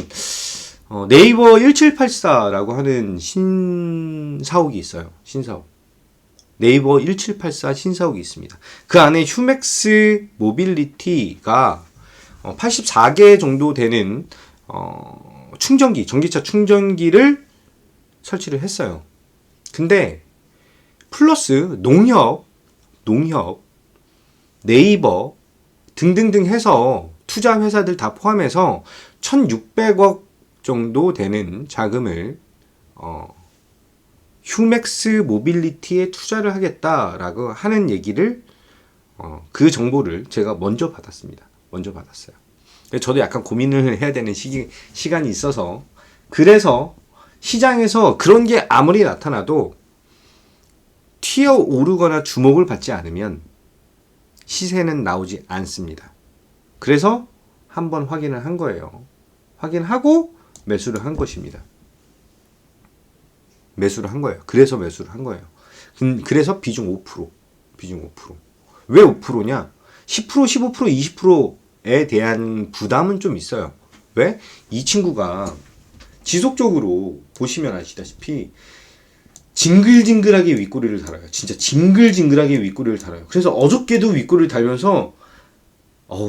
네이버 1784라고 하는 신사옥이 있어요. 신사옥. 네이버 1784 신사옥이 있습니다. 그 안에 휴맥스 모빌리티가 84개 정도 되는 충전기, 전기차 충전기를 설치를 했어요. 근데 플러스 농협, 네이버 등등등 해서 투자 회사들 다 포함해서 1,600억 정도 되는 자금을 휴맥스 모빌리티에 투자를 하겠다라고 하는 얘기를 그 정보를 제가 먼저 받았습니다. 먼저 받았어요. 저도 약간 고민을 해야 되는 시간이 있어서, 그래서 시장에서 그런 게 아무리 나타나도 튀어 오르거나 주목을 받지 않으면 시세는 나오지 않습니다. 그래서 한번 확인을 한 거예요. 확인하고 매수를 한 것입니다. 매수를 한 거예요. 그래서 매수를 한 거예요. 그래서 비중 5%. 왜 5%냐? 10%, 15%, 20%에 대한 부담은 좀 있어요. 왜? 이 친구가 지속적으로 보시면 아시다시피 징글징글하게 윗꼬리를 달아요. 진짜 징글징글하게 윗꼬리를 달아요. 그래서 어저께도 윗꼬리를 달면서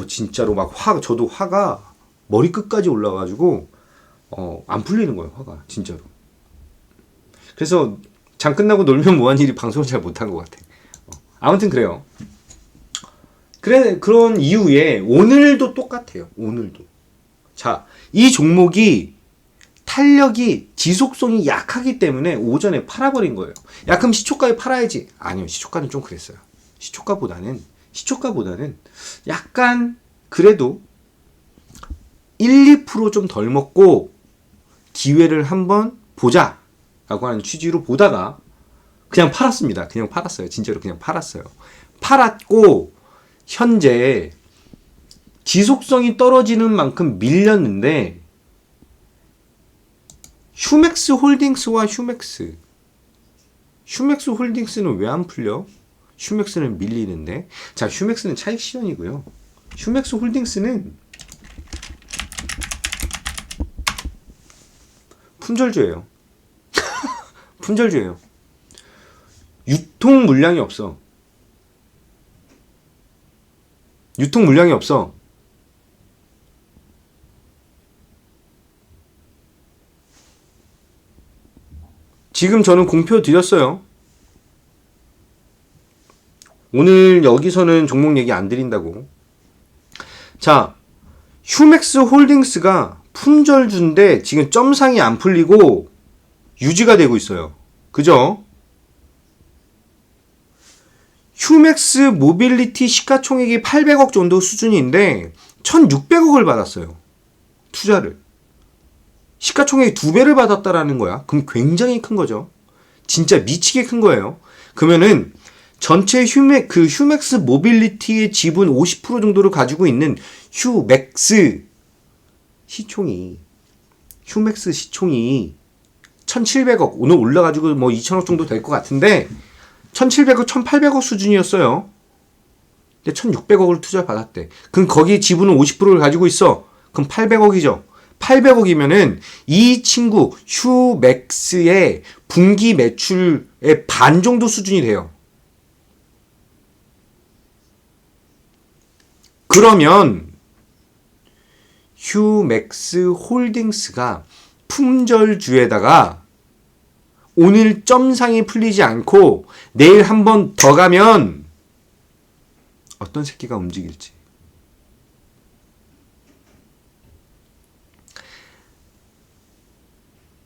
진짜로 막 저도 화가 머리끝까지 올라가지고 안 풀리는 거예요. 화가 진짜로. 그래서 장 끝나고 놀면 뭐한 일이 방송을 잘 못한 것 같아. 아무튼 그래요. 그런 이후에 오늘도 똑같아요. 오늘도. 자, 이 종목이 탄력이, 지속성이 약하기 때문에 오전에 팔아버린 거예요. 야, 그럼 시초가에 팔아야지. 아니요, 시초가는 좀 그랬어요. 시초가보다는 약간 그래도 1, 2% 좀 덜 먹고 기회를 한번 보자 라고 하는 취지로 보다가 그냥 팔았습니다. 그냥 팔았어요. 진짜로 그냥 팔았어요. 팔았고 현재 지속성이 떨어지는 만큼 밀렸는데, 휴맥스 홀딩스와 휴맥스 홀딩스는 왜 안 풀려? 휴맥스는 밀리는데. 자, 휴맥스는 차익 실현이고요. 휴맥스 홀딩스는 품절주예요. 품절주예요. 유통 물량이 없어. 지금 저는 공표 드렸어요. 오늘 여기서는 종목 얘기 안 드린다고. 자, 휴맥스 홀딩스가 품절주인데 지금 점상이 안 풀리고 유지가 되고 있어요. 그죠? 휴맥스 모빌리티 시가총액이 800억 정도 수준인데 1,600억을 받았어요. 투자를. 시가총액이 2배를 받았다라는 거야. 그럼 굉장히 큰 거죠. 진짜 미치게 큰 거예요. 그러면은 전체 휴맥스 모빌리티의 지분 50% 정도를 가지고 있는 휴맥스 시총이 1,700억, 오늘 올라가지고 뭐 2,000억 정도 될 것 같은데 1,700억, 1,800억 수준이었어요. 근데 1,600억을 투자 받았대. 그럼 거기 지분은 50%를 가지고 있어. 그럼 800억이죠. 800억이면은 이 친구 휴맥스의 분기 매출의 반 정도 수준이 돼요. 그러면 휴맥스 홀딩스가 품절주에다가 오늘 점상이 풀리지 않고 내일 한 번 더 가면 어떤 새끼가 움직일지.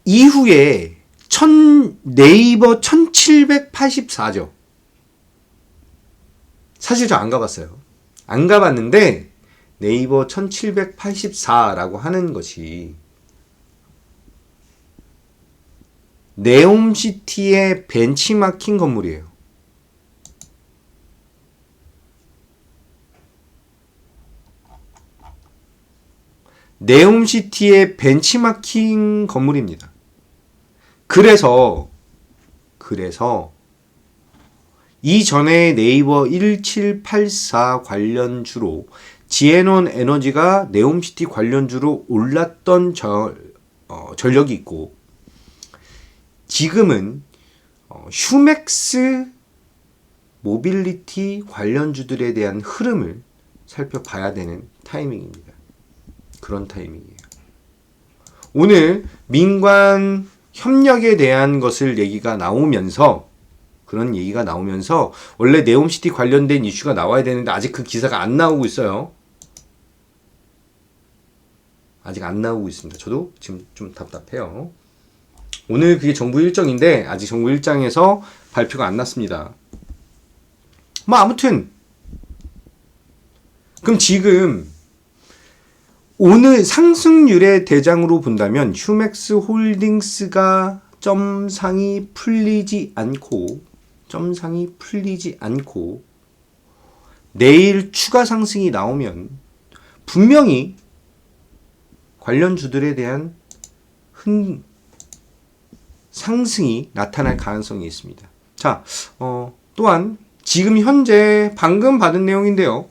이후에 네이버 1784죠. 사실 저 안 가봤어요. 안 가봤는데 네이버 1784라고 하는 것이 네옴시티의 벤치마킹 건물이에요. 네옴시티의 벤치마킹 건물입니다. 그래서 이전에 네이버 1784 관련주로 지에논 에너지가 네옴시티 관련주로 올랐던 전력이 있고, 지금은 휴맥스 모빌리티 관련주들에 대한 흐름을 살펴봐야 되는 타이밍입니다. 그런 타이밍이에요. 오늘 민관 협력에 대한 것을 얘기가 나오면서 그런 얘기가 나오면서 원래 네옴시티 관련된 이슈가 나와야 되는데 아직 그 기사가 안 나오고 있어요. 아직 안 나오고 있습니다. 저도 지금 좀 답답해요. 오늘 그게 정부 일정인데 아직 정부 일정에서 발표가 안 났습니다. 뭐 아무튼 그럼 지금 오늘 상승률의 대장으로 본다면 휴맥스 홀딩스가 점상이 풀리지 않고 내일 추가 상승이 나오면 분명히 관련주들에 대한 상승이 나타날 가능성이 있습니다. 자, 또한 지금 현재 방금 받은 내용인데요.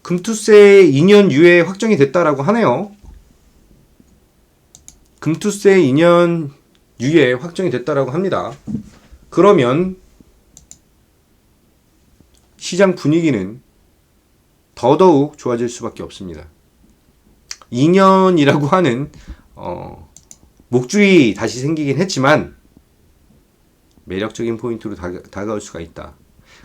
금투세 2년 유예 확정이 됐다라고 하네요. 금투세 2년 유예 확정이 됐다라고 합니다. 그러면 시장 분위기는 더더욱 좋아질 수밖에 없습니다. 2년이라고 하는 목줄이 다시 생기긴 했지만 매력적인 포인트로 다가올 수가 있다.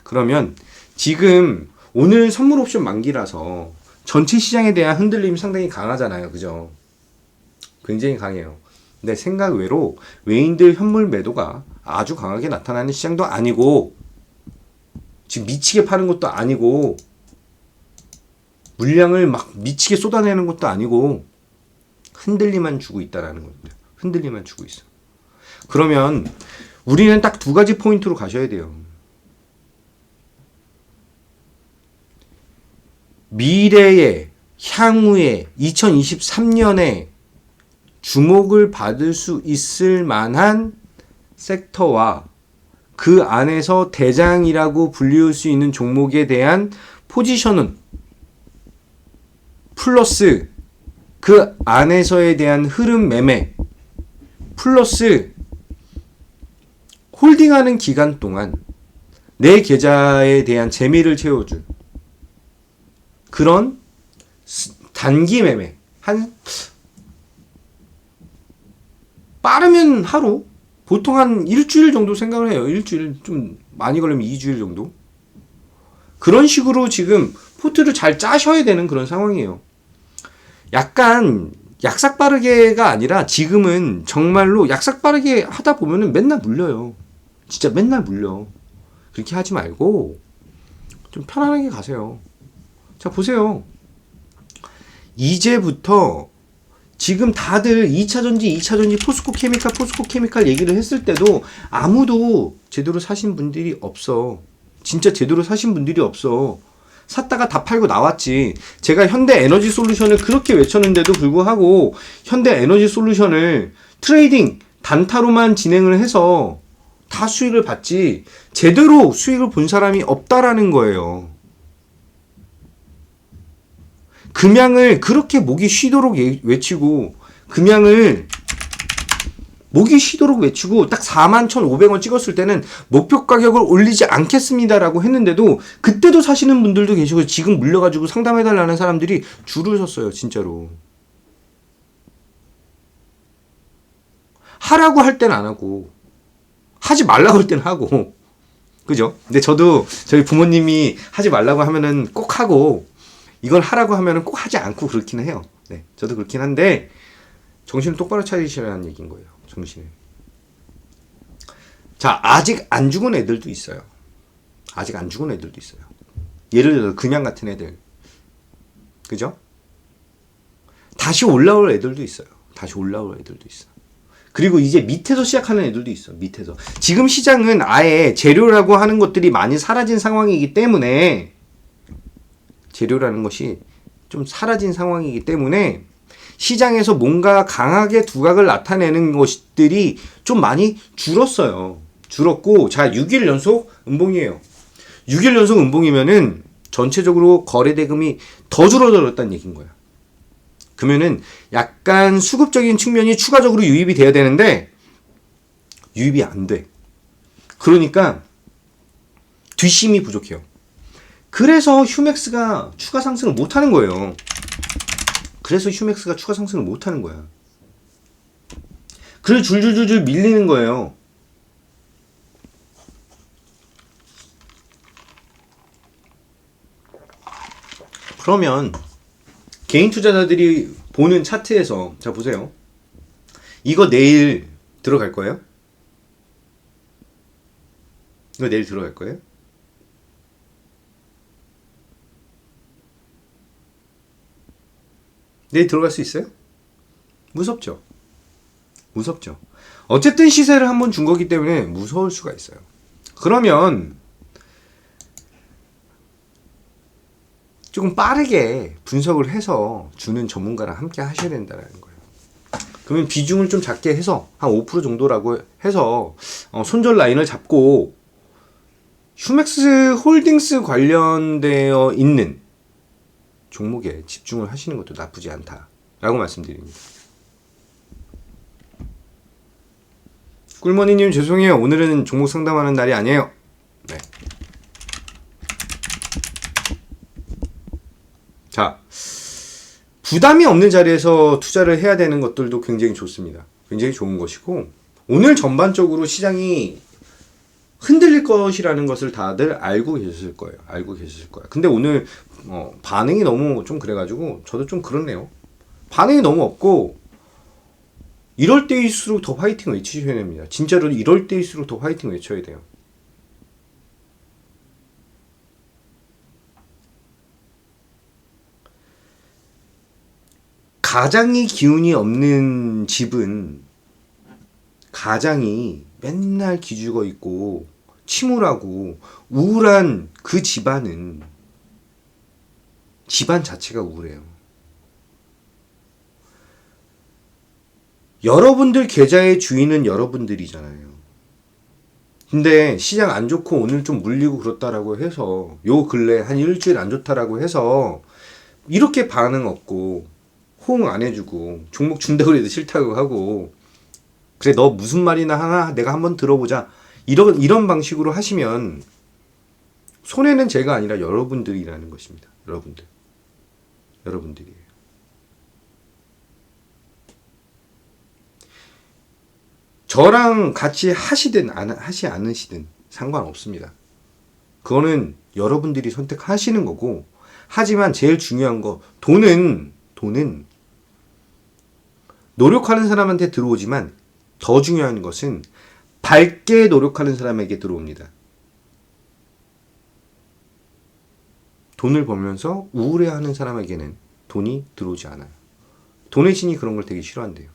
그러면 지금 오늘 선물 옵션 만기라서 전체 시장에 대한 흔들림이 상당히 강하잖아요. 그죠? 굉장히 강해요. 근데 생각 외로 외인들 현물 매도가 아주 강하게 나타나는 시장도 아니고 지금 미치게 파는 것도 아니고 물량을 막 미치게 쏟아내는 것도 아니고 흔들림만 주고 있다라는 겁니다. 흔들림만 주고 있어. 그러면 우리는 딱 두 가지 포인트로 가셔야 돼요. 미래에 향후에 2023년에 주목을 받을 수 있을 만한 섹터와 그 안에서 대장이라고 불리울 수 있는 종목에 대한 포지션은 플러스 그 안에서에 대한 흐름 매매 플러스 홀딩하는 기간 동안 내 계좌에 대한 재미를 채워줄 그런 단기 매매 한 빠르면 하루 보통 한 일주일 정도 생각을 해요. 일주일 좀 많이 걸리면 2주일 정도 그런 식으로 지금 포트를 잘 짜셔야 되는 그런 상황이에요. 약간 약삭빠르게가 아니라 지금은 정말로 약삭빠르게 하다 보면은 맨날 물려요. 진짜 맨날 물려. 그렇게 하지 말고 좀 편안하게 가세요. 자, 보세요. 이제부터 지금 다들 2차전지 포스코 케미칼 얘기를 했을 때도 아무도 제대로 사신 분들이 없어. 진짜 제대로 사신 분들이 없어. 샀다가 다 팔고 나왔지. 제가 현대에너지솔루션을 그렇게 외쳤는데도 불구하고 현대에너지솔루션을 트레이딩 단타로만 진행을 해서 다 수익을 봤지 제대로 수익을 본 사람이 없다라는 거예요. 금양을 그렇게 목이 쉬도록 외치고 금양을 목이 쉬도록 외치고 딱 41,500원 찍었을 때는 목표 가격을 올리지 않겠습니다라고 했는데도 그때도 사시는 분들도 계시고 지금 물려가지고 상담해달라는 사람들이 줄을 섰어요. 진짜로. 하라고 할 때는 안 하고 하지 말라고 할 때는 하고 그죠? 근데 저도 저희 부모님이 하지 말라고 하면은 꼭 하고 이걸 하라고 하면은 꼭 하지 않고 그렇기는 해요. 네, 저도 그렇긴 한데 정신을 똑바로 차리시라는 얘기인 거예요. 정신을. 자, 아직 안 죽은 애들도 있어요. 아직 안 죽은 애들도 있어요. 예를 들어 금양 같은 애들. 그죠? 다시 올라올 애들도 있어요. 다시 올라올 애들도 있어. 그리고 이제 밑에서 시작하는 애들도 있어. 밑에서. 지금 시장은 아예 재료라고 하는 것들이 많이 사라진 상황이기 때문에 재료라는 것이 좀 사라진 상황이기 때문에 시장에서 뭔가 강하게 두각을 나타내는 것들이 좀 많이 줄었어요. 줄었고 자 6일 연속 음봉이에요. 6일 연속 음봉이면은 전체적으로 거래대금이 더 줄어들었다는 얘기인 거야. 그러면은 약간 수급적인 측면이 추가적으로 유입이 돼야 되는데 유입이 안 돼. 그러니까 뒷심이 부족해요. 그래서 휴맥스가 추가 상승을 못하는 거예요. 그래서 휴맥스가 추가 상승을 못하는 거야. 그래서 줄줄줄줄 밀리는 거예요. 그러면 개인 투자자들이 보는 차트에서 자 보세요. 이거 내일 들어갈 거예요? 이거 내일 들어갈 거예요? 내일 들어갈 수 있어요? 무섭죠? 무섭죠? 어쨌든 시세를 한번 준 거기 때문에 무서울 수가 있어요. 그러면 조금 빠르게 분석을 해서 주는 전문가랑 함께 하셔야 된다는 거예요. 그러면 비중을 좀 작게 해서 한 5% 정도라고 해서 손절 라인을 잡고 휴맥스 홀딩스 관련되어 있는 종목에 집중을 하시는 것도 나쁘지 않다라고 말씀드립니다. 꿀머니님 죄송해요. 오늘은 종목 상담하는 날이 아니에요. 네. 자, 부담이 없는 자리에서 투자를 해야 되는 것들도 굉장히 좋습니다. 굉장히 좋은 것이고 오늘 전반적으로 시장이 흔들릴 것이라는 것을 다들 알고 계셨을 거예요. 알고 계셨을 거예요. 근데 오늘 반응이 너무 좀 그래가지고 저도 좀 그렇네요. 반응이 너무 없고 이럴 때일수록 더 화이팅 외치셔야 됩니다. 진짜로 이럴 때일수록 더 화이팅 외쳐야 돼요. 가장이 기운이 없는 집은 가장이 맨날 기죽어 있고 침울하고 우울한 그 집안은 집안 자체가 우울해요. 여러분들 계좌의 주인은 여러분들이잖아요. 근데 시장 안 좋고 오늘 좀 물리고 그렇다라고 해서 요 근래 한 일주일 안 좋다라고 해서 이렇게 반응 없고 호응 안 해주고 종목 준다고 해도 싫다고 하고 그래 너 무슨 말이나 하나 내가 한번 들어보자 이런 방식으로 하시면 손해는 제가 아니라 여러분들이라는 것입니다. 여러분들이에요. 저랑 같이 하시든 하지 않으시든 상관없습니다. 그거는 여러분들이 선택하시는 거고 하지만 제일 중요한 거 돈은 노력하는 사람한테 들어오지만 더 중요한 것은 밝게 노력하는 사람에게 들어옵니다. 돈을 벌면서 우울해하는 사람에게는 돈이 들어오지 않아요. 돈의 신이 그런 걸 되게 싫어한대요.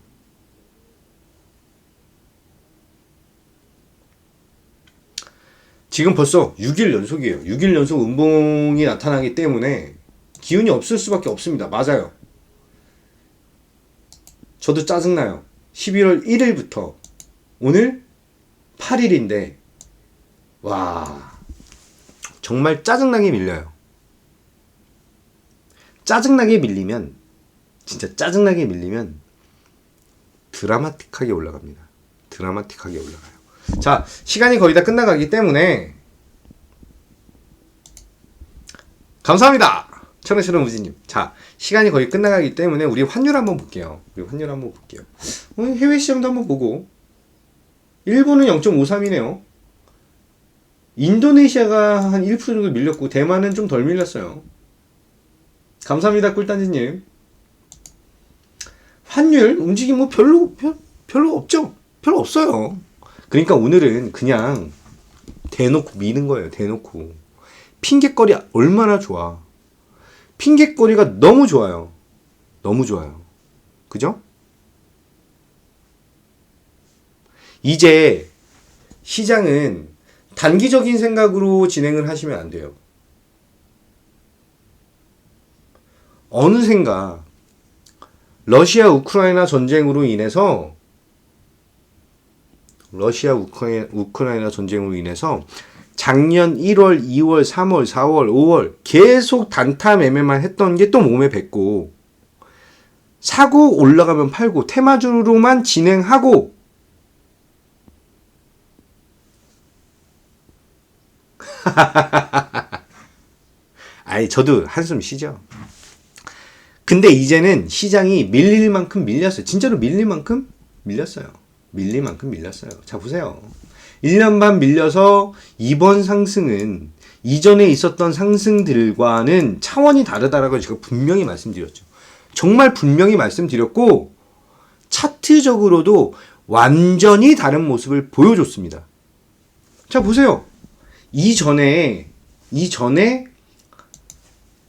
지금 벌써 6일 연속이에요. 6일 연속 음봉이 나타나기 때문에 기운이 없을 수밖에 없습니다. 맞아요. 저도 짜증나요. 11월 1일부터 오늘 8일인데 와 정말 짜증나게 밀려요. 짜증나게 밀리면 진짜 짜증나게 밀리면 드라마틱하게 올라갑니다. 드라마틱하게 올라가요. 자, 시간이 거의 다 끝나가기 때문에 감사합니다. 천원천원 우지님. 자, 시간이 거의 끝나가기 때문에 우리 환율 한번 볼게요. 해외 시장도 한번 보고 일본은 0.53이네요. 인도네시아가 한 1% 정도 밀렸고 대만은 좀 덜 밀렸어요. 감사합니다 꿀단지님. 환율 움직임 뭐 별로 없죠. 별로 없어요. 그러니까 오늘은 그냥 대놓고 미는 거예요. 대놓고 핑계거리 얼마나 좋아. 핑계거리가 너무 좋아요. 너무 좋아요. 그죠? 이제 시장은 단기적인 생각으로 진행을 하시면 안 돼요. 어느샌가 러시아 우크라이나 전쟁으로 인해서 작년 1월, 2월, 3월, 4월, 5월 계속 단타 매매만 했던 게 또 몸에 뱉고 사고 올라가면 팔고 테마주로만 진행하고 저도 한숨 쉬죠. 근데 이제는 시장이 밀릴 만큼 밀렸어요. 진짜로 밀릴 만큼 밀렸어요. 밀릴 만큼 밀렸어요. 자, 보세요. 1년 반 밀려서 이번 상승은 이전에 있었던 상승들과는 차원이 다르다라고 제가 분명히 말씀드렸죠. 정말 분명히 말씀드렸고, 차트적으로도 완전히 다른 모습을 보여줬습니다. 자, 보세요. 이전에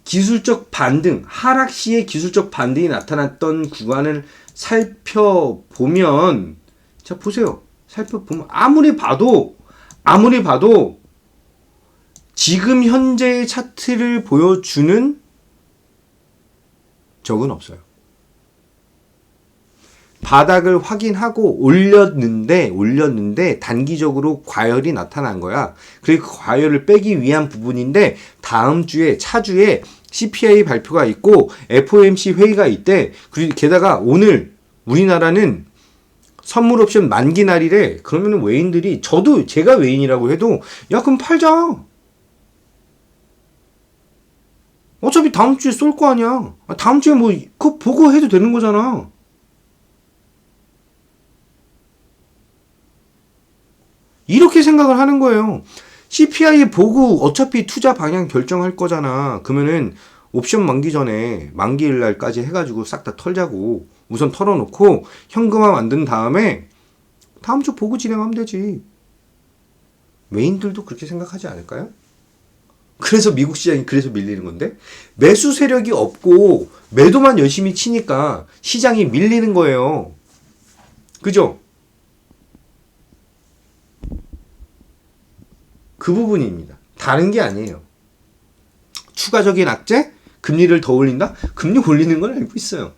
기술적 반등, 하락 시에 기술적 반등이 나타났던 구간을 살펴보면, 자, 보세요. 살펴보면, 아무리 봐도, 지금 현재의 차트를 보여주는 적은 없어요. 바닥을 확인하고 올렸는데 단기적으로 과열이 나타난 거야. 그리고 그 과열을 빼기 위한 부분인데 다음 주에 차주에 CPI 발표가 있고 FOMC 회의가 있대. 그리고 게다가 오늘 우리나라는 선물 옵션 만기 날이래. 그러면 외인들이, 저도 제가 외인이라고 해도 야 그럼 팔자. 어차피 다음 주에 쏠 거 아니야. 다음 주에 뭐 그거 보고 해도 되는 거잖아. 이렇게 생각을 하는 거예요. CPI 보고 어차피 투자 방향 결정할 거잖아. 그러면은 옵션 만기 전에 만기일 날까지 해가지고 싹 다 털자고 우선 털어놓고 현금화 만든 다음에 다음 주 보고 진행하면 되지. 외인들도 그렇게 생각하지 않을까요? 그래서 미국 시장이 그래서 밀리는 건데, 매수 세력이 없고 매도만 열심히 치니까 시장이 밀리는 거예요. 그죠? 그 부분입니다. 다른 게 아니에요. 추가적인 악재? 금리를 더 올린다? 금리 올리는 건 알고 있어요.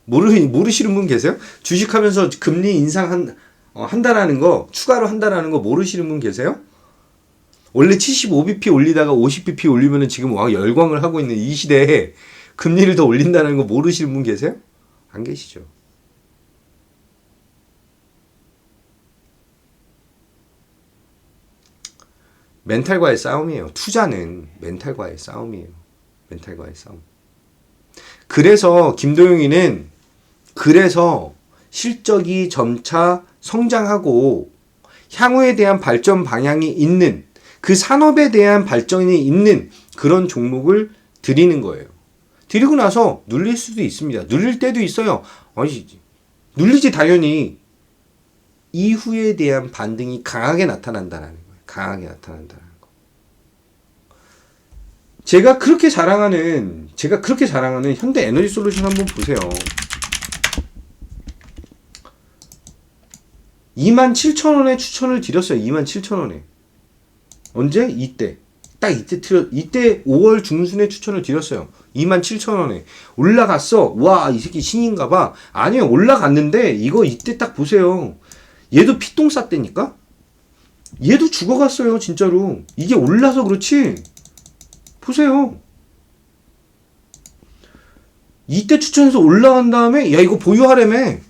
모르시는 분 계세요? 주식하면서 금리 한다라는 거, 추가로 한다라는 거 모르시는 분 계세요? 원래 75bp 올리다가 50bp 올리면은 지금 와 열광을 하고 있는 이 시대에 금리를 더 올린다는 거 모르시는 분 계세요? 안 계시죠. 멘탈과의 싸움이에요. 투자는 멘탈과의 싸움이에요. 멘탈과의 싸움. 그래서 김도영이는 실적이 점차 성장하고 향후에 대한 발전 방향이 있는, 그 산업에 대한 발전이 있는 그런 종목을 드리는 거예요. 드리고 나서 눌릴 수도 있습니다. 눌릴 때도 있어요. 눌리지 당연히. 이후에 대한 반등이 강하게 나타난다는 거예요. 강하게 나타난다는 거. 제가 그렇게 자랑하는 현대 에너지 솔루션 한번 보세요. 27,000원에 추천을 드렸어요. 27,000원에. 언제? 이때 5월 중순에 추천을 드렸어요. 27,000원에. 올라갔어. 와, 이 새끼 신인가 봐. 아니요, 올라갔는데 이거 이때 딱 보세요. 얘도 피똥 쌌다니까? 얘도 죽어갔어요, 진짜로. 이게 올라서 그렇지. 보세요. 이때 추천해서 올라간 다음에 야 이거 보유하래며.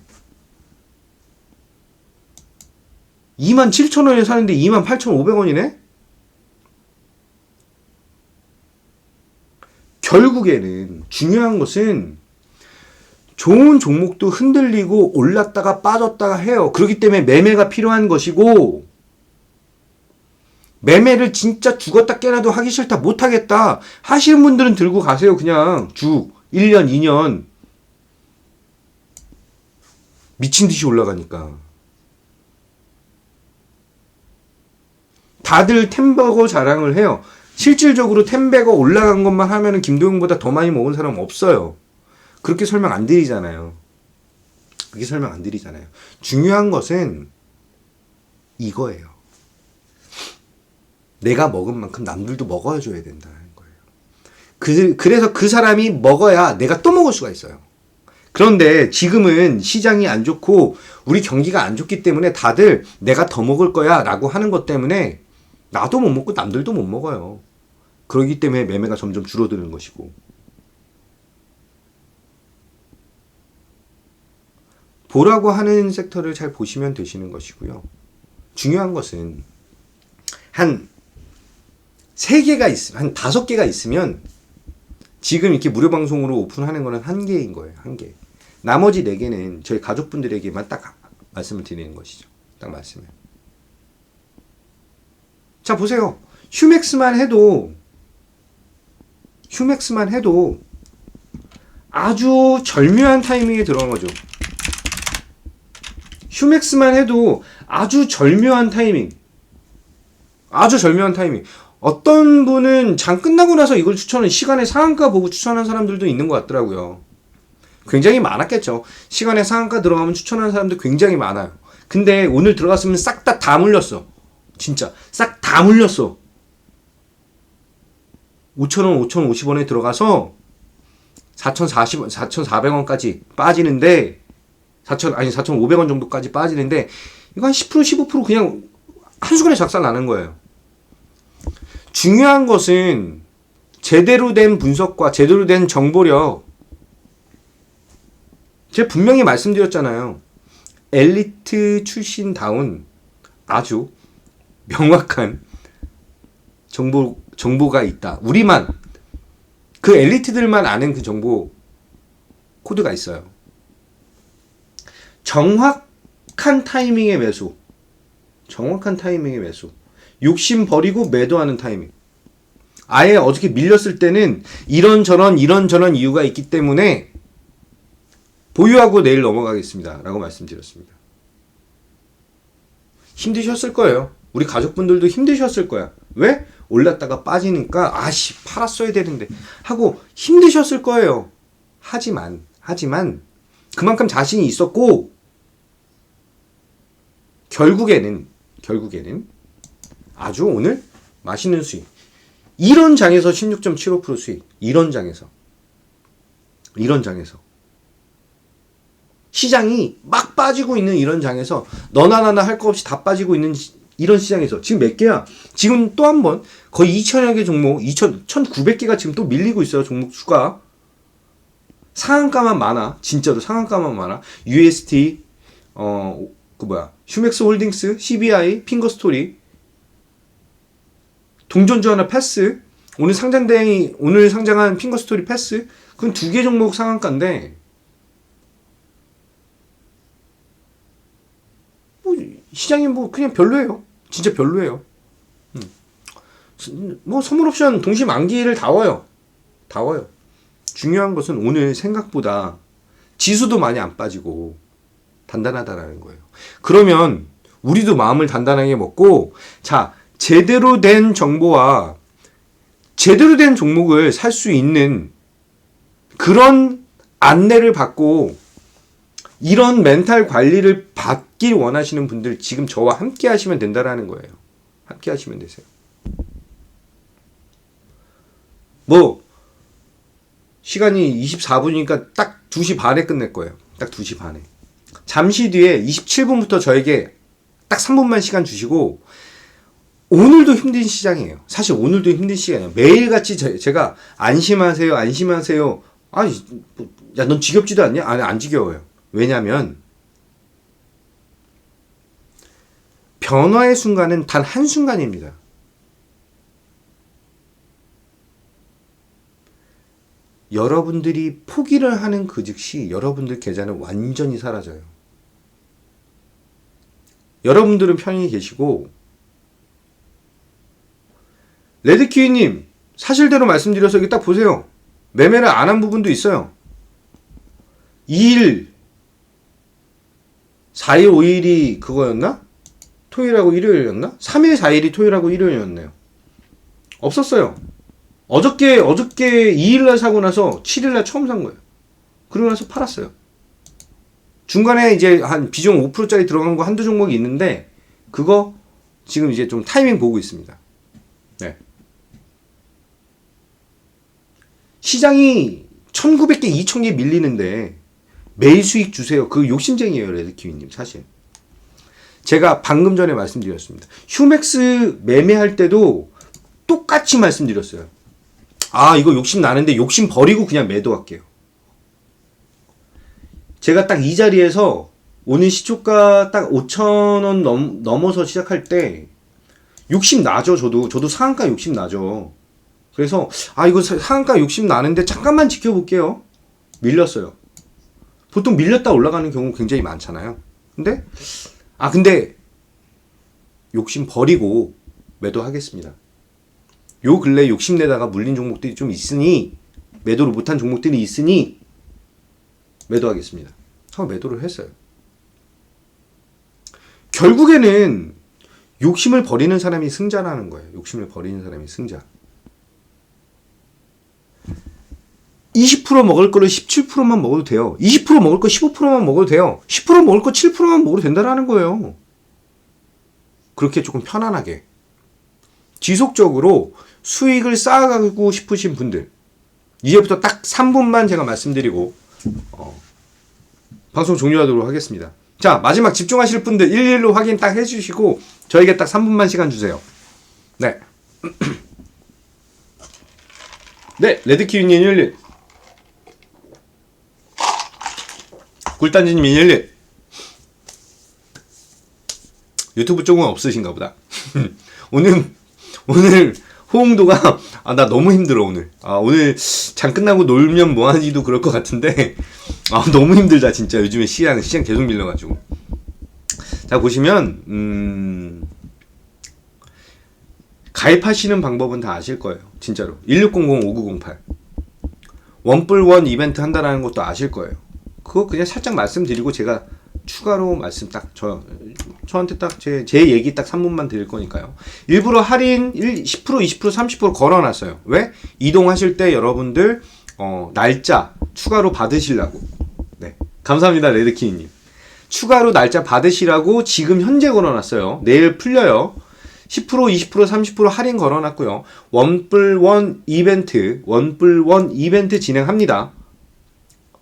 27,000원에 사는데 28,500원이네? 결국에는 중요한 것은 좋은 종목도 흔들리고 올랐다가 빠졌다가 해요. 그렇기 때문에 매매가 필요한 것이고, 매매를 진짜 죽었다 깨나도 하기 싫다 못하겠다 하시는 분들은 들고 가세요. 그냥 쭉 1년 2년 미친듯이 올라가니까. 다들 템버거 자랑을 해요. 실질적으로 템버거 올라간 것만 하면은 김도영보다 더 많이 먹은 사람 없어요. 그렇게 설명 안 드리잖아요. 중요한 것은 이거예요. 내가 먹은 만큼 남들도 먹어줘야 된다는 거예요. 그래서 그 사람이 먹어야 내가 또 먹을 수가 있어요. 그런데 지금은 시장이 안 좋고 우리 경기가 안 좋기 때문에 다들 내가 더 먹을 거야 라고 하는 것 때문에 나도 못 먹고 남들도 못 먹어요. 그렇기 때문에 매매가 점점 줄어드는 것이고. 보라고 하는 섹터를 잘 보시면 되시는 것이고요. 중요한 것은 한 3개가 있으면, 한 5개가 있으면 지금 이렇게 무료 방송으로 오픈하는 거는 한 개인 거예요. 한 개. 나머지 네 개는 저희 가족분들에게만 딱 말씀을 드리는 것이죠. 딱 말씀을. 자, 보세요. 휴맥스만 해도 아주 절묘한 타이밍에 들어간 거죠. 휴맥스만 해도 아주 절묘한 타이밍. 어떤 분은 장 끝나고 나서 이걸 시간의 상한가 보고 추천한 사람들도 있는 것 같더라고요. 굉장히 많았겠죠. 시간의 상한가 들어가면 추천하는 사람들 굉장히 많아요. 근데 오늘 들어갔으면 싹 다 물렸어. 진짜 싹 다 물렸어. 5,000원, 5,050원에 들어가서 4,400원까지 빠지는데 4,500원 정도까지 빠지는데 이거 한 10% 15% 그냥 한순간에 작살 나는 거예요. 중요한 것은 제대로 된 분석과 제대로 된 정보력. 제가 분명히 말씀드렸잖아요. 엘리트 출신다운 아주 명확한 정보가 있다. 우리만, 그 엘리트들만 아는 그 정보 코드가 있어요. 정확한 타이밍의 매수. 욕심 버리고 매도하는 타이밍. 아예 어저께 밀렸을 때는 이런저런 이유가 있기 때문에 보유하고 내일 넘어가겠습니다. 라고 말씀드렸습니다. 힘드셨을 거예요. 우리 가족분들도 힘드셨을 거야. 왜? 올랐다가 빠지니까 팔았어야 되는데 하고 힘드셨을 거예요. 하지만 그만큼 자신이 있었고 결국에는 아주 오늘 맛있는 수익. 이런 장에서 16.75% 수익. 이런 장에서 시장이 막 빠지고 있는 이런 장에서 너나 나나 할 거 없이 다 빠지고 있는 이런 시장에서 지금 몇 개야? 지금 또 한 번 거의 2,000여 개 종목, 1,900개가 지금 또 밀리고 있어요. 종목 수가. 상한가만 많아. 진짜로 상한가만 많아. UST, 휴맥스 홀딩스, CBI, 핑거스토리, 동전주 하나 패스, 오늘 상장한 핑거스토리 패스, 그건 2개 종목 상한가인데, 시장이 그냥 별로예요. 진짜 별로예요. 선물옵션 동시 만기를 다 와요. 중요한 것은 오늘 생각보다 지수도 많이 안 빠지고 단단하다라는 거예요. 그러면 우리도 마음을 단단하게 먹고, 자, 제대로 된 정보와 제대로 된 종목을 살 수 있는 그런 안내를 받고 이런 멘탈 관리를 받길 원하시는 분들 지금 저와 함께 하시면 된다라는 거예요. 함께 하시면 되세요. 시간이 24분이니까 딱 2시 반에 끝낼 거예요. 딱 2시 반에. 잠시 뒤에 27분부터 저에게 딱 3분만 시간 주시고, 오늘도 힘든 시장이에요. 사실 오늘도 힘든 시간이에요. 매일같이 제가 안심하세요. 야, 넌 지겹지도 않냐? 아니, 안 지겨워요. 왜냐면 변화의 순간은 단 한순간입니다. 여러분들이 포기를 하는 그 즉시 여러분들 계좌는 완전히 사라져요. 여러분들은 편히 계시고, 레드키위님 사실대로 말씀드려서 이게 딱 보세요. 매매를 안 한 부분도 있어요. 2일 4일 5일이 그거였나? 토요일하고 일요일이었나? 3일 4일이 토요일하고 일요일이었네요. 없었어요. 어저께 2일날 사고 나서 7일날 처음 산 거예요. 그러고 나서 팔았어요. 중간에 이제 한 비중 5%짜리 들어간 거 한두 종목이 있는데, 그거 지금 이제 좀 타이밍 보고 있습니다. 네. 시장이 1,900개, 2,000개 밀리는데 매일 수익 주세요. 그 욕심쟁이에요, 레드키위님. 사실 제가 방금 전에 말씀드렸습니다. 휴맥스 매매할 때도 똑같이 말씀드렸어요. 이거 욕심 나는데 욕심 버리고 그냥 매도할게요. 제가 딱 이 자리에서 오늘 시초가 딱 5,000원 넘어서 시작할 때 욕심 나죠. 저도 상한가 욕심 나죠. 그래서 이거 상한가 욕심 나는데 잠깐만 지켜볼게요. 밀렸어요. 보통 밀렸다 올라가는 경우 굉장히 많잖아요. 근데 욕심 버리고 매도하겠습니다. 요 근래 욕심내다가 물린 종목들이 좀 있으니, 매도를 못한 종목들이 있으니 매도하겠습니다. 하고 매도를 했어요. 결국에는 욕심을 버리는 사람이 승자라는 거예요. 욕심을 버리는 사람이 승자. 20% 먹을 거를 17%만 먹어도 돼요. 20% 먹을 거 15%만 먹어도 돼요. 10% 먹을 거 7%만 먹어도 된다는 거예요. 그렇게 조금 편안하게 지속적으로 수익을 쌓아가고 싶으신 분들, 이제부터 딱 3분만 제가 말씀드리고 방송 종료하도록 하겠습니다. 자, 마지막 집중하실 분들 일일로 확인 딱 해주시고 저에게 딱 3분만 시간 주세요. 네. 네, 레드키위님 11, 굴단지님 11. 유튜브 쪽은 없으신가 보다. 오늘 호응도가 나 너무 힘들어 오늘. 오늘 장 끝나고 놀면 뭐하지도 그럴 것 같은데 너무 힘들다 진짜. 요즘에 시장 계속 밀려가지고. 자, 보시면 가입하시는 방법은 다 아실 거예요. 진짜로 1600-5908 원뿔원 이벤트 한다라는 것도 아실 거예요. 그거 그냥 살짝 말씀드리고 제가 추가로 말씀 딱 저한테 딱 제 얘기 딱 3분만 드릴 거니까요. 일부러 할인 10%, 20%, 30% 걸어놨어요. 왜? 이동하실 때 여러분들 날짜 추가로 받으시려고. 네, 감사합니다 레드키님. 추가로 날짜 받으시라고 지금 현재 걸어놨어요. 내일 풀려요. 10%, 20%, 30% 할인 걸어놨고요. 원뿔원 이벤트 진행합니다.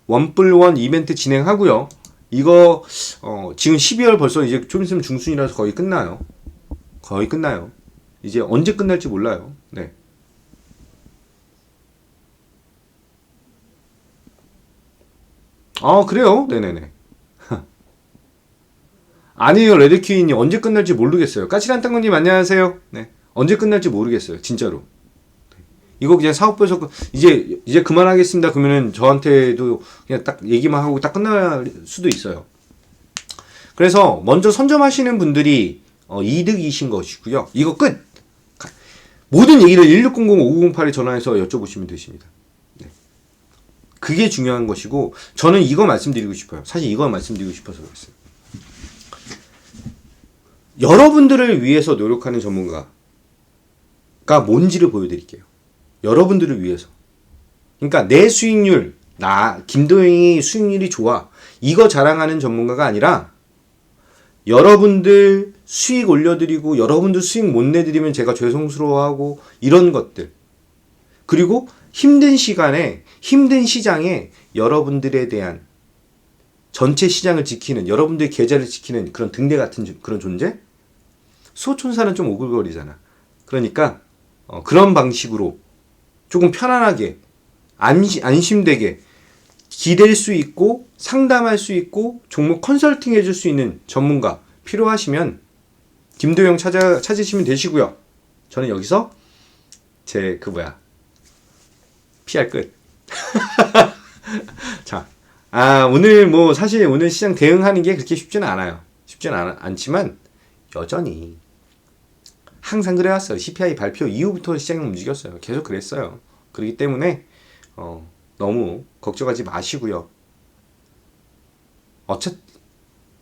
원뿔원 이벤트 진행하고요. 이거 지금 12월 벌써 이제 좀 있으면 중순이라서 거의 끝나요. 이제 언제 끝날지 몰라요. 네. 그래요? 네네네. 아니에요, 레드키위님. 언제 끝날지 모르겠어요. 까칠한 땅콩님 안녕하세요. 네. 언제 끝날지 모르겠어요. 진짜로. 이거 그냥 사업부에서 이제 그만하겠습니다. 그러면은 저한테도 그냥 딱 얘기만 하고 딱 끝날 수도 있어요. 그래서 먼저 선점하시는 분들이 이득이신 것이고요. 이거 끝! 모든 얘기를 1600-5908에 전화해서 여쭤보시면 되십니다. 네. 그게 중요한 것이고, 저는 이거 말씀드리고 싶어요. 사실 이거 말씀드리고 싶어서 그랬어요. 여러분들을 위해서 노력하는 전문가가 뭔지를 보여드릴게요. 여러분들을 위해서. 그러니까 내 수익률, 김도영이 수익률이 좋아, 이거 자랑하는 전문가가 아니라 여러분들 수익 올려드리고 여러분들 수익 못 내드리면 제가 죄송스러워하고 이런 것들, 그리고 힘든 시간에 힘든 시장에 여러분들에 대한 전체 시장을 지키는, 여러분들의 계좌를 지키는 그런 등대 같은 그런 존재? 수호천사는 좀 오글거리잖아. 그러니까 그런 방식으로 조금 편안하게 안심되게 기댈 수 있고 상담할 수 있고 종목 컨설팅 해줄 수 있는 전문가 필요하시면 김도영 찾으시면 되시고요. 저는 여기서 PR 끝. 자, 오늘 사실 오늘 시장 대응하는 게 그렇게 쉽지는 않아요. 않지만 여전히 항상 그래왔어요. CPI 발표 이후부터 시장이 움직였어요. 계속 그랬어요. 그렇기 때문에 너무 걱정하지 마시고요.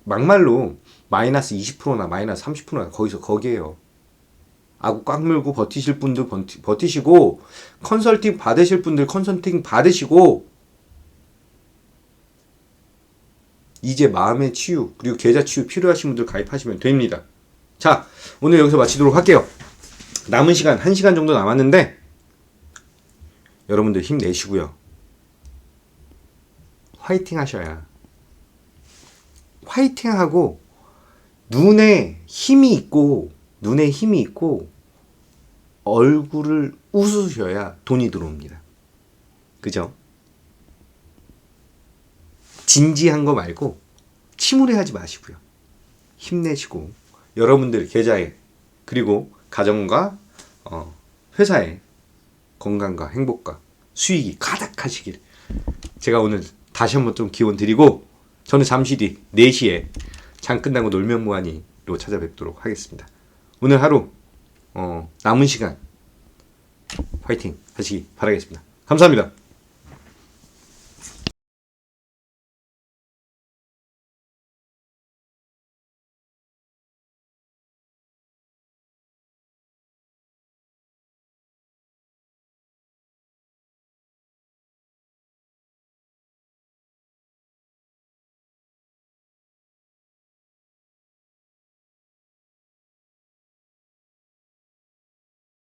막말로 마이너스 20%나 마이너스 30%나 거기에요. 아구 꽉 물고 버티실 분들 버티시고, 컨설팅 받으실 분들 컨설팅 받으시고, 이제 마음의 치유 그리고 계좌 치유 필요하신 분들 가입하시면 됩니다. 자, 오늘 여기서 마치도록 할게요. 남은 시간 1시간 정도 남았는데 여러분들 힘내시고요. 화이팅 하셔야, 화이팅하고 눈에 힘이 있고 얼굴을 웃으셔야 돈이 들어옵니다. 그죠? 진지한 거 말고 침울해하지 마시고요. 힘내시고 여러분들 계좌에 그리고 가정과 회사에 건강과 행복과 수익이 가득하시길 제가 오늘 다시 한번 좀 기원 드리고 저는 잠시 뒤 4시에 장 끝나고 놀면 뭐하니로 찾아뵙도록 하겠습니다. 오늘 하루 남은 시간 화이팅 하시기 바라겠습니다. 감사합니다.